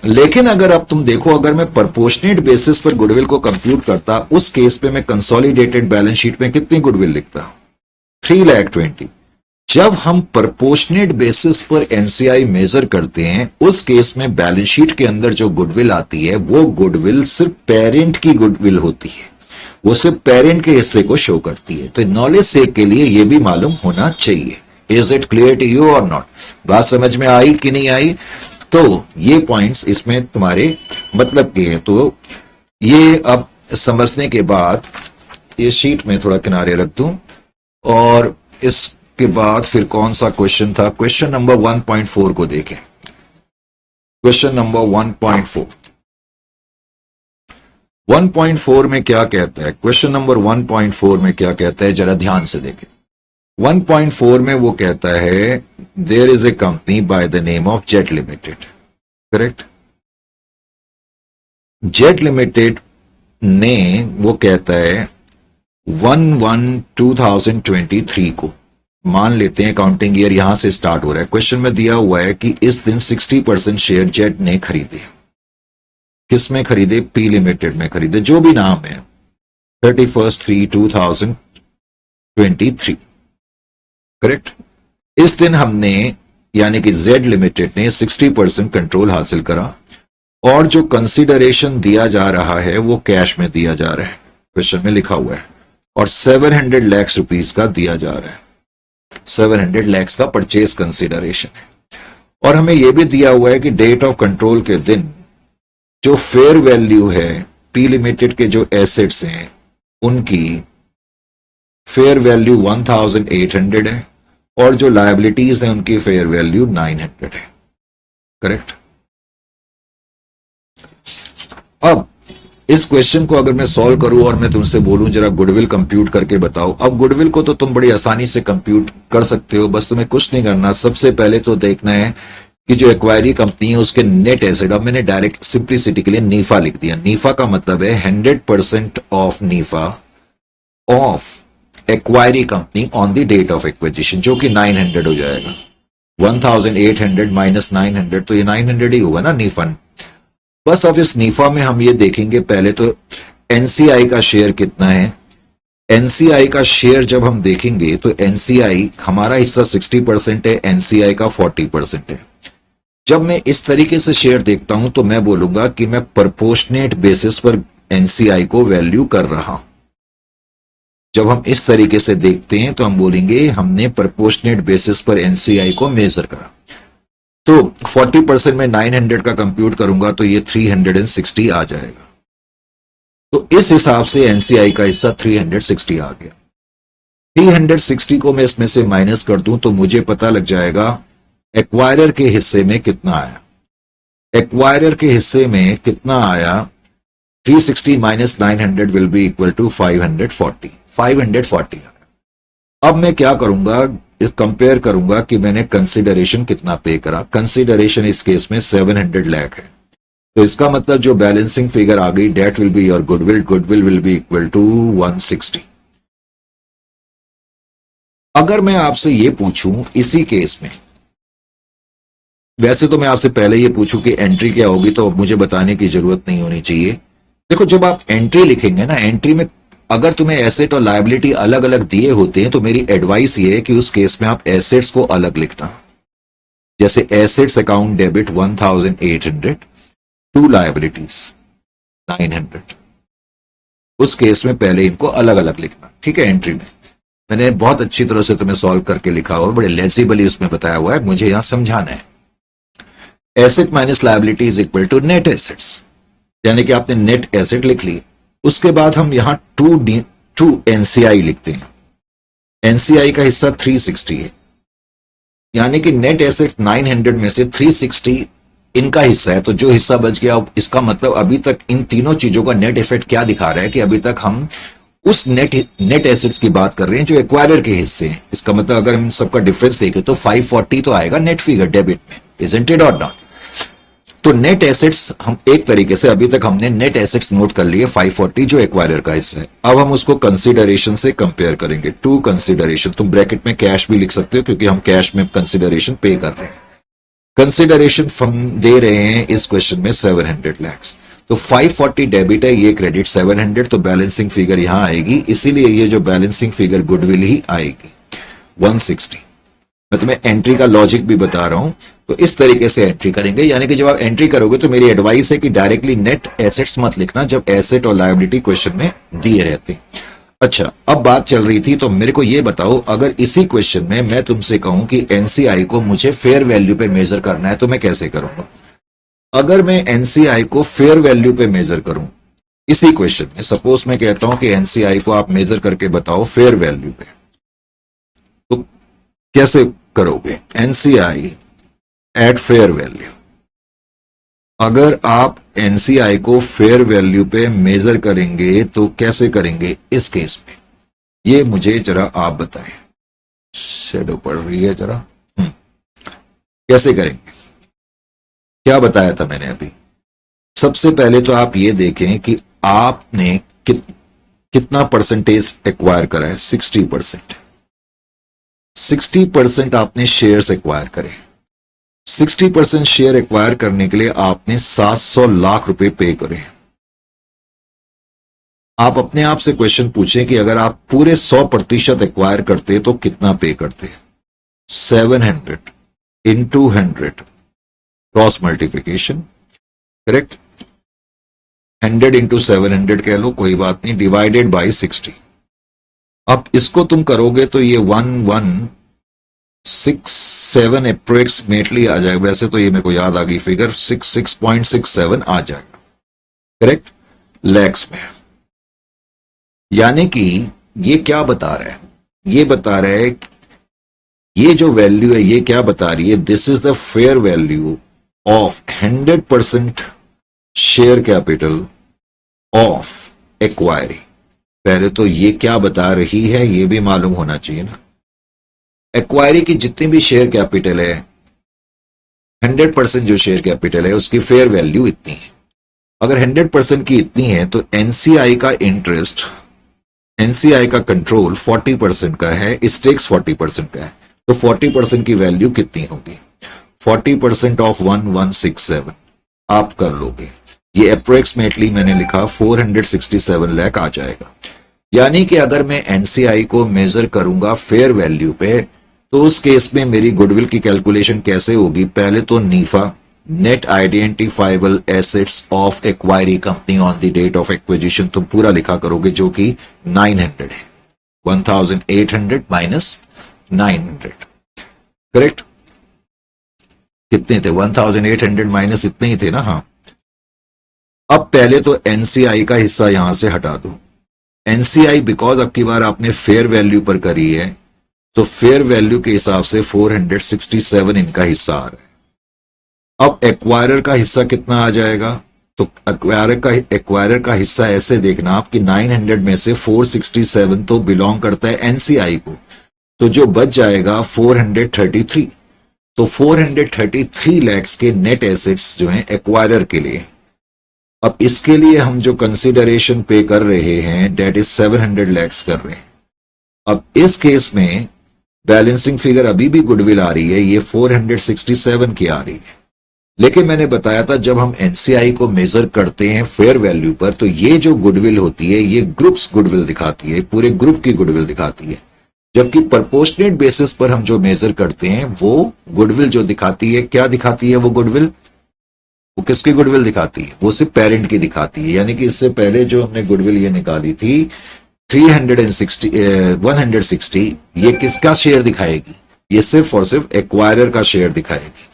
लेकिन अगर अब तुम देखो, अगर मैं प्रोपोर्शनेट बेसिस पर गुडविल को कंप्यूट करता, उस केस पे मैं कंसोलिडेटेड बैलेंस शीट में कितनी गुडविल लिखता, 3,20,000। जब हम प्रोपोर्शनेट बेसिस पर एनसीआई मेजर करते हैं, उस केस में बैलेंस शीट के अंदर जो गुडविल आती है, वो गुडविल सिर्फ पेरेंट की गुडविल होती है, वो सिर्फ पेरेंट के हिस्से को शो करती है। तो नॉलेज सेक के लिए यह भी मालूम होना चाहिए। Is it clear to you और नॉट? बात समझ में आई कि नहीं आई? तो ये पॉइंट्स इसमें तुम्हारे मतलब के हैं। तो ये अब समझने के बाद ये शीट में थोड़ा किनारे रख दूं, और इसके बाद फिर कौन सा क्वेश्चन था, क्वेश्चन नंबर 1.4 को देखें। क्वेश्चन नंबर 1.4, 1.4 में क्या कहता है, क्वेश्चन नंबर 1.4 में क्या कहता है, जरा ध्यान से देखें। 1.4 में वो कहता है there is a company by the name of Jet limited, correct. Jet limited ने वो कहता है 1/1/2023 को, मान लेते हैं अकाउंटिंग ईयर यहां से स्टार्ट हो रहा है। क्वेश्चन में दिया हुआ है कि इस दिन 60% शेयर जेट ने खरीदे। किस में खरीदे, पी लिमिटेड में खरीदे, जो भी नाम है, 31/3/2023, करेक्ट। इस दिन हमने, यानी कि जेड लिमिटेड ने 60% कंट्रोल हासिल करा, और जो कंसीडरेशन दिया जा रहा है वो कैश में दिया जा रहा है, क्वेश्चन में लिखा हुआ है, और 700 लाख रुपीस का दिया जा रहा है। 700 लाख का परचेज कंसीडरेशन है। और हमें यह भी दिया हुआ है कि डेट ऑफ कंट्रोल के दिन जो फेयर वैल्यू है पी लिमिटेड के जो एसेट्स हैं, उनकी फेयर वैल्यू 1,800 है, और जो लायबिलिटीज हैं उनकी फेयर वैल्यू 900 है, करेक्ट। अब इस क्वेश्चन को अगर मैं सॉल्व करूं और मैं तुमसे बोलूं जरा गुडविल कंप्यूट करके बताओ, अब गुडविल को तो तुम बड़ी आसानी से कंप्यूट कर सकते हो, बस तुम्हें कुछ नहीं करना। सबसे पहले तो देखना है कि जो एक्वायरी कंपनी है उसके नेट एसेट, अब मैंने डायरेक्ट सिंप्लिसिटी के लिए नीफा लिख दिया। नीफा का मतलब है 100% of NIFA of acquiree company on the date of acquisition, जो कि 900 हो जाएगा। 1,800 माइनस 900, तो ये 900 ही होगा ना नीफा। बस अब इस नीफा में हम ये देखेंगे, पहले तो एनसीआई का शेयर कितना है? एनसीआई का शेयर जब हम देखेंगे तो एनसीआई हमारा हिस्सा 60% है, एनसीआई का 40% है। जब मैं इस तरीके से शेयर देखता हूं तो मैं बोलूंगा कि मैं प्रोपोर्शनेट बेसिस पर एनसीआई को वैल्यू कर रहा हूं। जब हम इस तरीके से देखते हैं तो हम बोलेंगे हमने प्रोपोर्शनेट बेसिस पर एनसीआई को मेजर करा। तो 40% में 900 का कंप्यूट करूंगा तो ये 360 आ जाएगा। तो इस हिसाब से एनसीआई का हिस्सा 360 आ गया। 360 को मैं इसमें से माइनस कर दूं तो मुझे पता लग जाएगा एक्वायरर के हिस्से में कितना आया। एक्वायरर के हिस्से में कितना आया? 360 minus 900 will be equal to 540। 540 आया। अब मैं क्या करूंगा, कंपेयर करूंगा कि मैंने कंसिडरेशन कितना पे करा। कंसिडरेशन इस केस में 700 लाख है, तो इसका मतलब जो बैलेंसिंग फिगर आ गई, that will be your goodwill, goodwill will be equal to 160। अगर मैं आपसे ये पूछूं इसी केस में, वैसे तो मैं आपसे पहले ये पूछूं कि एंट्री क्या होगी तो मुझे बताने की जरूरत नहीं होनी चाहिए। देखो, जब आप एंट्री लिखेंगे ना, एंट्री में अगर तुम्हें एसेट और लायबिलिटी अलग अलग दिए होते हैं तो मेरी एडवाइस ये है कि उस केस में आप एसेट्स को अलग लिखना। जैसे assets account debit 1800 to liabilities 900, उस केस में पहले इनको अलग अलग लिखना, ठीक है। एंट्री में मैंने बहुत अच्छी तरह से तुम्हें सॉल्व करके लिखा हुआ, बड़े लेजिबली उसमें बताया हुआ है, मुझे यहां समझाना है। Asset minus liability is equal to net assets, यानी कि आपने नेट एसेट लिख ली। उसके बाद हम यहां टू एनसीआई लिखते हैं। एनसीआई का हिस्सा 360 है, यानी कि नेट एसेट 900 में से 360 इनका हिस्सा है। तो जो हिस्सा बच गया, इसका मतलब अभी तक इन तीनों चीजों का नेट इफेक्ट क्या दिखा रहा है कि अभी तक हम उस नेट एसेट्स की बात कर रहे हैं जो एक्वायरर के हिस्से हैं। इसका मतलब अगर हम सबका डिफरेंस देखें तो 540 तो आएगा नेट फिगर डेबिट में, इजंट इट और नॉट? तो नेट एसेट्स हम एक तरीके से अभी तक हमने नेट एसेट्स नोट कर लिए 540 जो एक्वायरर का हिस्सा है। अब हम उसको कंसीडरेशन से कंपेयर करेंगे। टू कंसीडरेशन, तुम ब्रैकेट में कैश भी लिख सकते हो क्योंकि हम कैश में कंसीडरेशन पे कर रहे हैं। कंसीडरेशन हम दे रहे हैं इस क्वेश्चन में 700 लाख। तो 540 डेबिट है, ये क्रेडिट 700, तो बैलेंसिंग फिगर यहां आएगी, इसीलिए ये जो बैलेंसिंग फिगर गुडविल ही आएगी 160। मैं तुम्हें एंट्री का लॉजिक भी बता रहा हूं, तो इस तरीके से एंट्री करेंगे। यानी कि जब आप एंट्री करोगे तो मेरी एडवाइस है कि डायरेक्टली नेट एसेट्स मत लिखना जब एसेट और लायबिलिटी क्वेश्चन में दिए रहते। अच्छा, अब बात चल रही थी, तो मेरे को ये बताओ, अगर इसी क्वेश्चन में मैं तुमसे कहूं कि एनसीआई को मुझे फेयर वैल्यू पे मेजर करना है तो मैं कैसे करूंगा? अगर मैं एनसीआई को फेयर वैल्यू पे मेजर करूं इसी क्वेश्चन में, सपोज मैं कहता हूं कि एनसीआई को आप मेजर करके बताओ फेयर वैल्यू पे, तो कैसे करोगे? NCI at fair value. अगर आप एनसीआई को फेयर वैल्यू पे मेजर करेंगे तो कैसे करेंगे इस केस में? ये मुझे जरा आप बताएं। शेडो पड़ रही है जरा, कैसे करेंगे? क्या बताया था मैंने अभी? सबसे पहले तो आप ये देखें कि आपने कितना परसेंटेज एक्वायर करा है। 60%। 60% आपने शेयर्स एक्वायर करे। 60% शेयर एक्वायर करने के लिए आपने 700 लाख रुपए पे करे। आप अपने आप से क्वेश्चन पूछें कि अगर आप पूरे 100% एक्वायर करते तो कितना पे करते? 700 into 100 cross multiplication, correct? 100 into 700 कह लो, कोई बात नहीं, डिवाइडेड बाई 60। अब इसको तुम करोगे तो ये 1167 अप्रोक्सीमेटली आ जाएगा। वैसे तो ये मेरे को याद आ गई फिगर, 66.67 आ जाएगा, करेक्ट, लैक्स में। यानी कि ये क्या बता रहा है? ये बता रहा है, ये जो वैल्यू है ये क्या बता रही है? This is the fair value of 100% share capital of acquiree. पहले तो ये क्या बता रही है ये भी मालूम होना चाहिए ना। एक्वायरी की जितनी भी शेयर कैपिटल है, 100% जो शेयर कैपिटल है उसकी फेयर वैल्यू इतनी है। अगर 100% की इतनी है तो एनसीआई का इंटरेस्ट, एनसीआई का कंट्रोल 40% का है, स्टेक्स 40% का है, तो 40% की वैल्यू कितनी होगी? 40% ऑफ 1167 आप कर लोगे। ये अप्रोक्सीमेटली मैंने लिखा 467 लाख आ जाएगा। यानी कि अगर मैं एनसीआई को मेजर करूंगा फेयर वैल्यू पे, तो उस केस में मेरी गुडविल की कैलकुलेशन कैसे होगी? पहले तो NIFA, net identifiable assets of acquiree company on the date of acquisition, तुम पूरा लिखा करोगे जो कि 900 है। 1800 माइनस 900, करेक्ट? कितने थे? 1800 माइनस इतने ही थे ना? हाँ। अब पहले तो एनसीआई का हिस्सा यहां से हटा दो। एनसीआई बिकॉज अब की बार आपने फेयर वैल्यू पर करी है, तो फेयर वैल्यू के हिसाब से 467 इनका हिस्सा आ रहा है। अब एक्वायरर का हिस्सा कितना आ जाएगा? तो एक्वायरर का हिस्सा ऐसे देखना आपकी 900 में से 467 तो बिलोंग करता है एनसीआई को, तो जो बच जाएगा 433। तो 433 लाख के नेट एसेट्स जो हैं एक्वायरर के लिए। अब इसके लिए हम जो कंसिडरेशन पे कर रहे हैं डेट इज 700 लाख कर रहे हैं। अब इस केस में बैलेंसिंग फिगर अभी भी गुडविल आ रही है, ये 467 की आ रही है। लेकिन मैंने बताया था जब हम एनसीआई को मेजर करते हैं फेयर वैल्यू पर, तो ये जो गुडविल होती है ये ग्रुप्स गुडविल दिखाती है, पूरे ग्रुप की गुडविल दिखाती है। जबकि प्रोपोर्शनेट बेसिस पर हम जो मेजर करते हैं वो गुडविल जो दिखाती है, क्या दिखाती है वो गुडविल? वो किसकी गुडविल दिखाती है? वो सिर्फ पेरेंट की दिखाती है। यानी कि इससे पहले जो हमने गुडविल ये निकाली थी 160, ये किसका शेयर दिखाएगी? ये सिर्फ और सिर्फ एक्वायरर का शेयर दिखाएगी।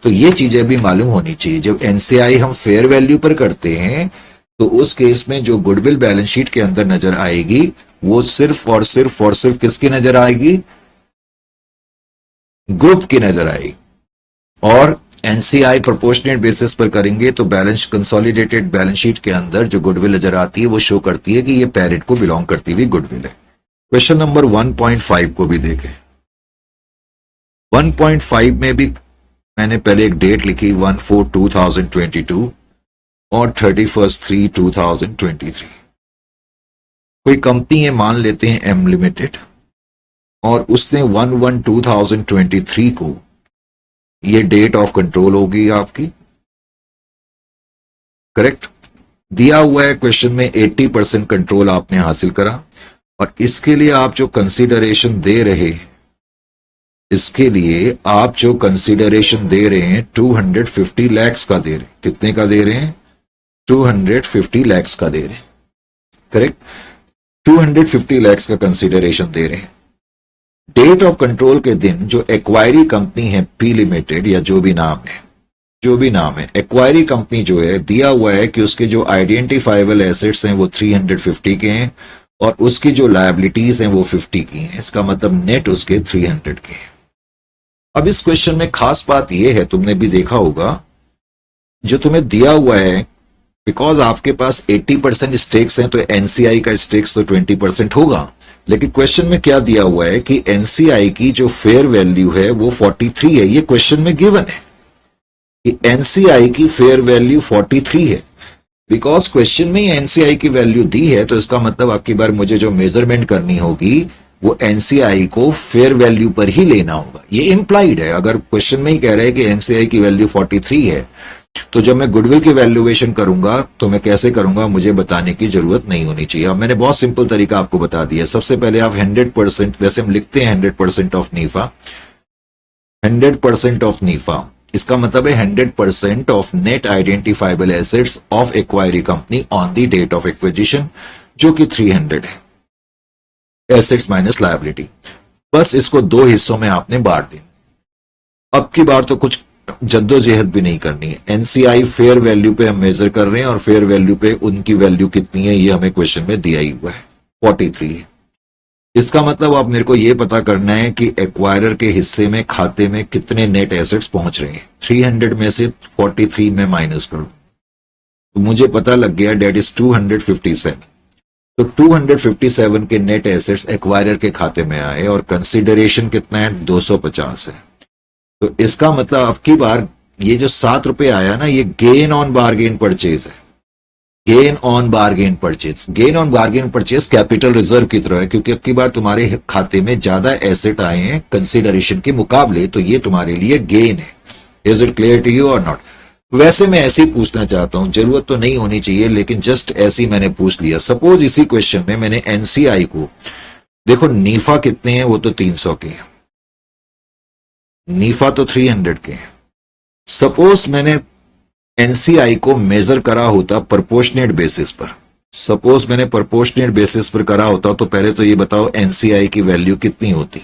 तो ये चीजें भी मालूम होनी चाहिए। जब एनसीआई हम फेयर वैल्यू पर करते हैं तो उस केस में जो गुडविल बैलेंस शीट के अंदर नजर आएगी वो सिर्फ और सिर्फ किसकी नजर आएगी? ग्रुप की नजर आएगी। और एनसीआई प्रोपोर्शनेट बेसिस पर करेंगे तो बैलेंस कंसोलिडेटेड बैलेंस शीट के अंदर जो गुडविल नजर आती है वो शो करती है कि ये पेरेंट को बिलोंग करती हुई गुडविल है। क्वेश्चन नंबर 1.5 को भी देखें। 1.5 में भी मैंने पहले एक डेट लिखी 1/4/2022 और 31/3/2023। कोई कंपनी है, मान लेते हैं एम लिमिटेड, और उसने 1/1/2023 को ये डेट ऑफ कंट्रोल होगी आपकी, करेक्ट? दिया हुआ है क्वेश्चन में 80% कंट्रोल आपने हासिल करा, और इसके लिए आप जो कंसीडरेशन दे रहे हैं, इसके लिए आप जो कंसीडरेशन दे रहे हैं 250 लाख का दे रहे हैं। कितने का दे रहे हैं? 250 लाख का दे रहे हैं, करेक्ट? 250 लाख का कंसीडरेशन दे रहे हैं। डेट ऑफ कंट्रोल के दिन जो एक्वायरी कंपनी है पी लिमिटेड या जो भी नाम है, एक्वायरी कंपनी जो है, दिया हुआ है कि उसके जो आइडेंटिफाइबल एसेट्स हैं वो 350 के हैं और उसकी जो लायबिलिटीज हैं वो 50 की हैं। इसका मतलब नेट उसके 300 के हैं। अब इस क्वेश्चन में खास बात यह है, तुमने भी देखा होगा, जो तुम्हें दिया हुआ है, बिकॉज आपके पास 80% स्टेक्स हैं तो एनसीआई का स्टेक्स तो 20% होगा। लेकिन क्वेश्चन में क्या दिया हुआ है कि एनसीआई की जो फेयर वैल्यू है वो 43 है। ये क्वेश्चन में गिवन है कि एनसीआई की फेयर वैल्यू 43 है। बिकॉज क्वेश्चन में ही एनसीआई की वैल्यू दी है, तो इसका मतलब आपकी बार मुझे जो मेजरमेंट करनी होगी वो एनसीआई को फेयर वैल्यू पर ही लेना होगा। ये इंप्लाइड है। अगर क्वेश्चन में ही कह रहा है कि एनसीआई की वैल्यू 43 है, तो जब मैं गुडविल की वैल्यूएशन करूंगा तो मैं कैसे करूंगा मुझे बताने की जरूरत नहीं होनी चाहिए। अब मैंने बहुत सिंपल तरीका आपको बता दिया। सबसे पहले आप 100%, वैसे हम लिखते हैं 100% ऑफ नीफा, 100% ऑफ नीफा, इसका मतलब है 100% of net identifiable assets of acquiree company on the date of acquisition, जो कि 300 है, एसेट्स माइनस लायबिलिटी। बस इसको दो हिस्सों में आपने बांट देना। अब की बार तो कुछ जद्दोजहद भी नहीं करनी है। एनसीआई फेयर वैल्यू पे हम मेजर कर रहे हैं और फेयर वैल्यू पे उनकी वैल्यू कितनी है ये हमें क्वेश्चन में दिया ही हुआ है, 43 है। इसका मतलब अब मेरे को यह पता करना है कि एक्वायरर के हिस्से में खाते में कितने नेट एसेट्स पहुंच रहे हैं। 300 में से 43 में माइनस करूं तो मुझे पता लग गया डेट इज 257। तो 257 के नेट एसेट्स एक्वायरर के खाते में आए और कंसिडरेशन कितना है? 250 है। तो इसका मतलब अब की बार ये जो 7 रुपए आया ना, ये गेन ऑन बारगेन परचेज है। Gain on bargain purchase, gain on bargain purchase capital reserve की तरह है, क्योंकि अब की बार तुम्हारे खाते में ज्यादा एसेट आए हैं कंसिडरेशन के मुकाबले, तो ये तुम्हारे लिए गेन है। Is it clear to you और नॉट? वैसे मैं ऐसे ही पूछना चाहता हूं, जरूरत तो नहीं होनी चाहिए लेकिन जस्ट ऐसे ही मैंने पूछ लिया। सपोज इसी क्वेश्चन में मैंने एनसीआई को, देखो नीफा कितने हैं, वो तो 300 के हैं, नीफा तो 300 के हैं। सपोज मैंने एनसीआई को मेजर करा होता प्रोपोर्शनेट बेसिस पर, सपोज मैंने प्रोपोर्शनेट बेसिस पर करा होता, तो पहले तो ये बताओ एनसीआई की वैल्यू कितनी होती।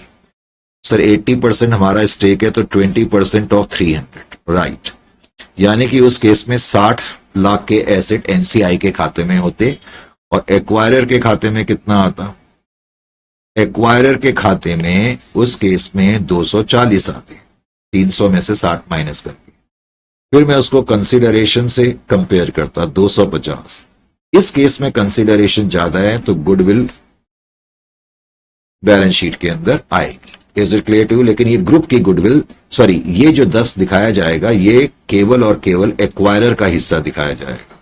सर 80% हमारा स्टेक है तो 20% ऑफ 300, राइट। यानी कि उस केस में 60 लाख के एसेट एनसीआई के खाते में होते और एक्वायरर के खाते में कितना आता, एक्वायरर के खाते में उस केस में 240 आते, 300 में से 60 माइनस करके, फिर मैं उसको कंसिडरेशन से कंपेयर करता 250। इस केस में कंसिडरेशन ज्यादा है तो गुडविल बैलेंस शीट के अंदर आएगी। Is it clear to you? लेकिन ये ग्रुप की गुडविल, सॉरी ये जो 10 दिखाया जाएगा ये केवल और केवल एक्वायरर का हिस्सा दिखाया जाएगा,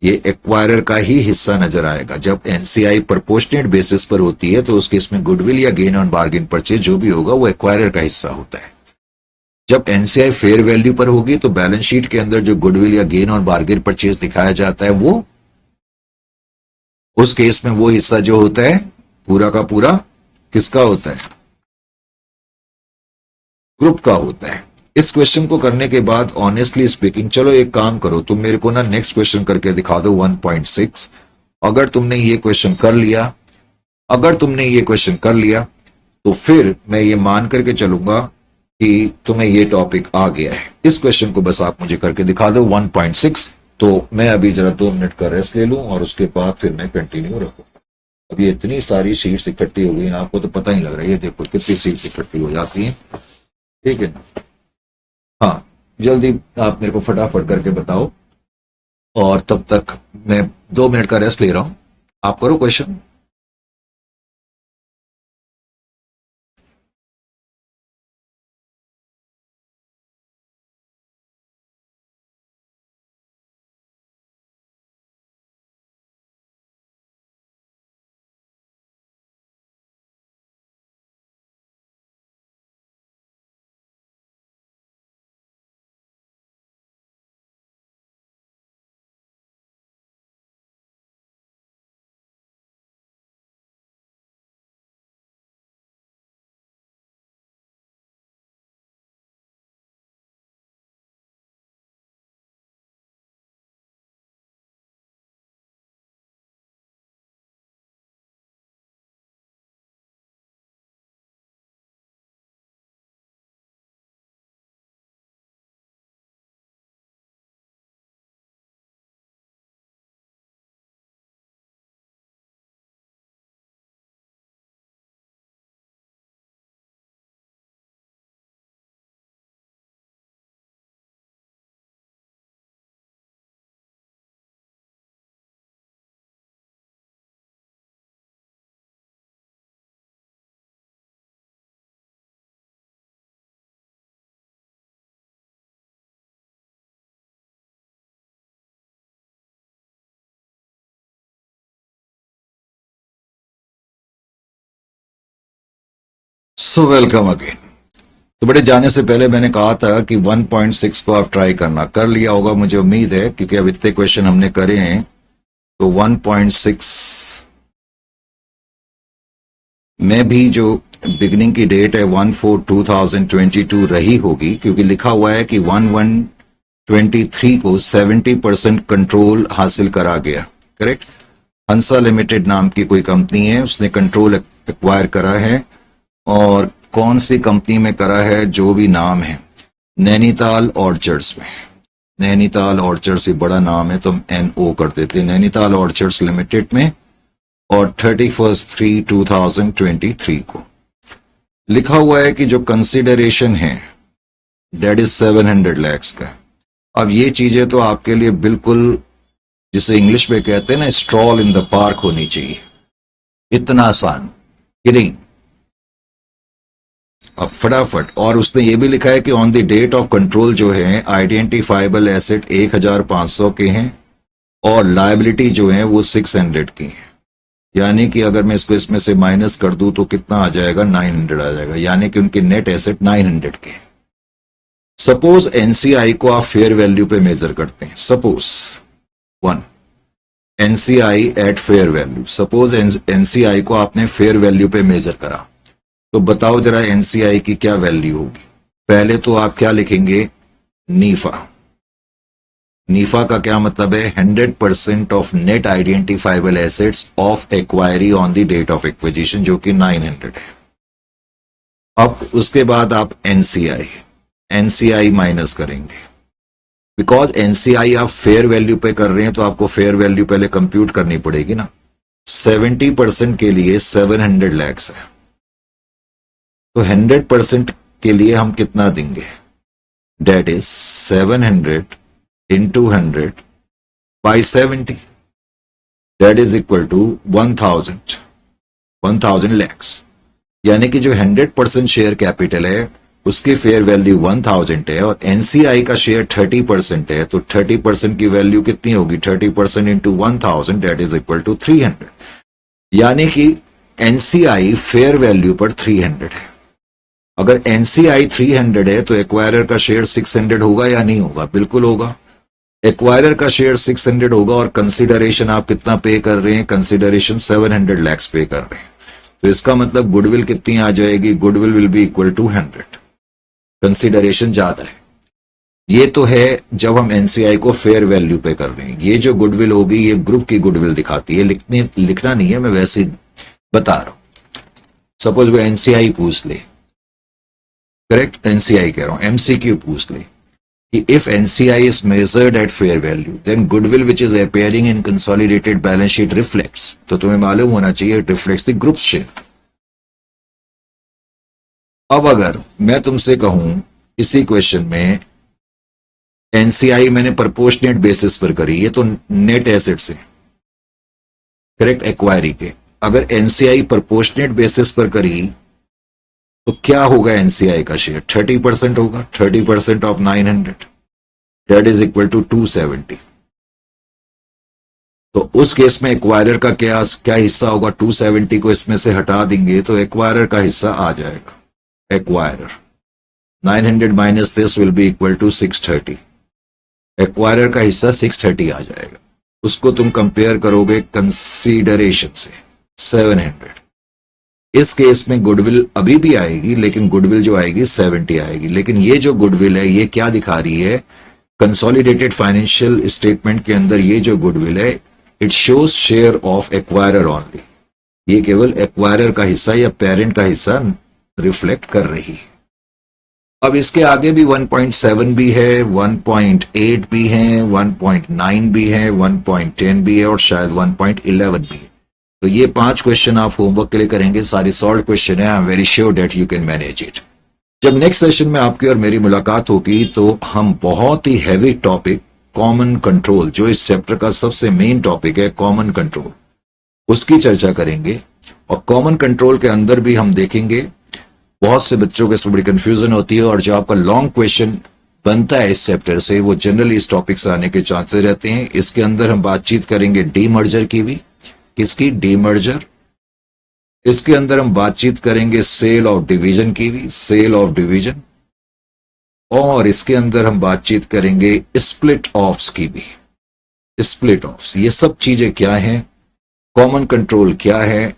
ये एक्वायरर का ही हिस्सा नजर आएगा। जब एनसीआई प्रोपोर्शनेट बेसिस पर होती है तो उस केस में गुडविल या गेन ऑन बार्गेन परचेज जो भी होगा वो एक्वायरर का हिस्सा होता है। जब एनसीआई फेयर वैल्यू पर होगी तो बैलेंस शीट के अंदर जो गुडविल या गेन ऑन बार्गेन परचेज दिखाया जाता है वो उस केस में वो हिस्सा जो होता है पूरा का पूरा किसका होता है, ग्रुप का होता है। इस क्वेश्चन को करने के बाद ऑनेस्टली स्पीकिंग, चलो एक काम करो, तुम मेरे को ना नेक्स्ट क्वेश्चन करके दिखा दो 1.6। अगर तुमने ये क्वेश्चन कर लिया, अगर तुमने ये क्वेश्चन कर लिया तो फिर मैं ये मान करके चलूंगा कि तुम्हें ये टॉपिक आ गया है। इस क्वेश्चन को बस आप मुझे करके दिखा दो 1.6। तो मैं अभी जरा 2 मिनट का रेस्ट ले लूं और उसके बाद फिर मैं कंटिन्यू रखूंगा। अब ये इतनी सारी शीट्स इकट्ठी हो गई हैं, आपको तो पता ही लग रहा है, ये देखो कितनी सीट्स इकट्ठी हो जाती हैं, ठीक है ना। हाँ जल्दी आप मेरे को फटाफट करके बताओ और तब तक मैं 2 मिनट का रेस्ट ले रहा हूं, आप करो क्वेश्चन। So welcome again. तो बड़े जाने से पहले मैंने कहा था कि 1.6 को आप ट्राई करना, कर लिया होगा मुझे उम्मीद है, क्योंकि अब इतने क्वेश्चन हमने करे हैं। तो 1.6 में भी जो बिगनिंग की डेट है 1/4/2022 रही होगी, क्योंकि लिखा हुआ है कि 1/1/23 को 70% कंट्रोल हासिल करा गया, करेक्ट। हंसा लिमिटेड नाम की कोई कंपनी है, उसने कंट्रोल एक्वायर करा है, और कौन सी कंपनी में करा है, जो भी नाम है, नैनीताल ऑर्चर्ड्स में। नैनीताल ऑर्चर्ड्स ही बड़ा नाम है तो हम NO कर देते हैं, नैनीताल ऑर्चर्ड्स लिमिटेड में, और 31/3/2023 को लिखा हुआ है कि जो कंसिडरेशन है दैट इज 700 lakhs का। अब ये चीजें तो आपके लिए बिल्कुल, जिसे इंग्लिश में कहते हैं ना, स्ट्रॉल इन द पार्क होनी चाहिए, इतना आसान कि नहीं। अब फटाफट, और उसने ये भी लिखा है कि on the date of control जो है आइडेंटिफाइबल एसेट 1500 के हैं और लायबिलिटी जो है वो 600 की है। यानी कि अगर मैं इसको इसमें से माइनस कर दूं तो कितना आ जाएगा, 900 आ जाएगा। यानी कि उनके नेट एसेट 900 के हैं। सपोज एनसीआई को आप फेयर वैल्यू पे मेजर करते हैं, suppose one NCI at fair value, suppose NCI को आपने फेयर वैल्यू पे मेजर करा, तो बताओ जरा एनसीआई की क्या वैल्यू होगी। पहले तो आप क्या लिखेंगे, नीफा। नीफा का क्या मतलब है, 100% of net identifiable assets of acquiree on the date of acquisition, जो कि 900 है। अब उसके बाद आप एनसीआई माइनस करेंगे, बिकॉज एनसीआई आप फेयर वैल्यू पे कर रहे हैं तो आपको फेयर वैल्यू पहले कंप्यूट करनी पड़ेगी ना। 70% के लिए 700 लाख है, तो 100% के लिए हम कितना देंगे, date is 700 into 100 by 70, that is equal to 1000 lakhs। यानी कि जो 100% शेयर कैपिटल है उसकी फेयर वैल्यू 1000 है और एनसीआई का शेयर 30% है, तो 30% की वैल्यू कितनी होगी, 30% into 1000, that is equal to 300। यानी कि एनसीआई फेयर वैल्यू पर 300 है। अगर एनसीआई 300 है तो एक्वायरर का शेयर 600 होगा या नहीं होगा, बिल्कुल होगा। एक्वायरर का शेयर 600 होगा और कंसिडरेशन आप कितना पे कर रहे हैं, कंसिडरेशन 700 लाख पे कर रहे हैं, तो इसका मतलब गुडविल कितनी आ जाएगी, goodwill will be equal to 100, consideration ज्यादा है। ये तो है जब हम एनसीआई को फेयर वैल्यू पे कर रहे हैं। ये जो गुडविल होगी ये ग्रुप की गुडविल दिखाती है, लिखना नहीं है, मैं वैसे ही बता रहा हूं। सपोज वो एनसीआई पूछ ले, करेक्ट, एनसीआई कह रहा हूं, एमसीक्यू पूछ ले if NCI is measured at fair value, then goodwill which is appearing in consolidated balance sheet reflects, तो तुम्हें मालूम होना चाहिए it reflects the group share। अब अगर मैं तुमसे कहूं इसी क्वेश्चन में NCI मैंने प्रोपोर्शनेट बेसिस पर करी, ये तो नेट एसेट्स है, करेक्ट, एक्वायरी के। अगर NCI प्रोपोर्शनेट बेसिस पर करी तो क्या होगा, एनसीआई का शेयर 30% होगा, 30% of 900, that is equal to 270। तो उस केस में एक्वायरर का क्या हिस्सा होगा, 270 को इसमें से हटा देंगे तो एक्वायरर का हिस्सा आ जाएगा। Acquirer 900 minus this will be equal to 630, acquirer का हिस्सा 630 आ जाएगा। उसको तुम कंपेयर करोगे कंसीडरेशन से 700। इस केस में गुडविल अभी भी आएगी, लेकिन गुडविल जो आएगी 70 आएगी। लेकिन ये जो गुडविल है ये क्या दिखा रही है, कंसोलिडेटेड फाइनेंशियल स्टेटमेंट के अंदर ये जो गुडविल है it shows share of acquirer only, ये केवल एक्वायरर का हिस्सा या पेरेंट का हिस्सा रिफ्लेक्ट कर रही है। अब इसके आगे भी 1.7 भी है, 1.8 भी है, 1.9 भी है, 1.10 भी है और शायद 1.11 भी है। तो ये 5 क्वेश्चन आप होमवर्क के लिए करेंगे, सारी सॉल्व क्वेश्चन है, I am very sure that you can manage it. जब नेक्स्ट सेशन में आपकी और मेरी मुलाकात होगी तो हम बहुत ही हैवी टॉपिक कॉमन कंट्रोल, जो इस चैप्टर का सबसे मेन टॉपिक है कॉमन कंट्रोल, उसकी चर्चा करेंगे। और कॉमन कंट्रोल के अंदर भी हम देखेंगे, बहुत से बच्चों को इसमें बड़ी कंफ्यूजन होती है और जो आपका लॉन्ग क्वेश्चन बनता है इस चैप्टर से वो जनरली इस टॉपिक से आने के चांसेस रहते हैं। इसके अंदर हम बातचीत करेंगे डीमर्जर की भी, किसकी, डीमर्जर। इसके अंदर हम बातचीत करेंगे सेल ऑफ डिवीजन की भी, सेल ऑफ डिवीजन। और इसके अंदर हम बातचीत करेंगे स्प्लिट ऑफ्स की भी, स्प्लिट ऑफ्स। ये सब चीजें क्या हैं, कॉमन कंट्रोल क्या है,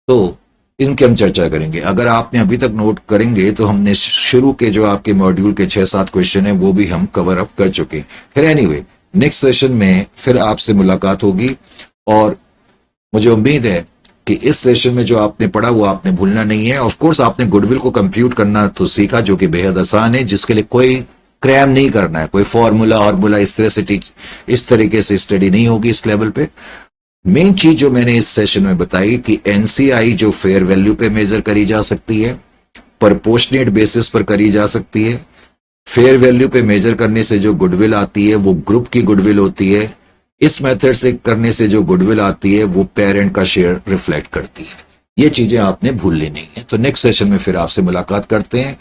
तो इनकी हम चर्चा करेंगे। अगर आपने अभी तक नोट करेंगे तो हमने शुरू के जो आपके मॉड्यूल के 6-7 क्वेश्चन है वो भी हम कवर अप कर चुके। फिर एनीवे नेक्स्ट सेशन में फिर आपसे मुलाकात होगी और मुझे उम्मीद है कि इस सेशन में जो आपने पढ़ा वो आपने भूलना नहीं है। ऑफ कोर्स आपने गुडविल को कंप्यूट करना तो सीखा, जो कि बेहद आसान है, जिसके लिए कोई क्रैम नहीं करना है, कोई फॉर्मूला इस तरीके से स्टडी नहीं होगी इस लेवल पे। मेन चीज जो मैंने इस सेशन में बताई कि एनसीआई जो फेयर वैल्यू पे मेजर करी जा सकती है, प्रोपोर्शनेट बेसिस पर करी जा सकती है, फेयर वैल्यू पे मेजर करने से जो गुडविल आती है वो ग्रुप की गुडविल होती है, इस मेथड से करने से जो गुडविल आती है वो पेरेंट का शेयर रिफ्लेक्ट करती है। ये चीजें आपने भूलनी नहीं है। तो नेक्स्ट सेशन में फिर आपसे मुलाकात करते हैं।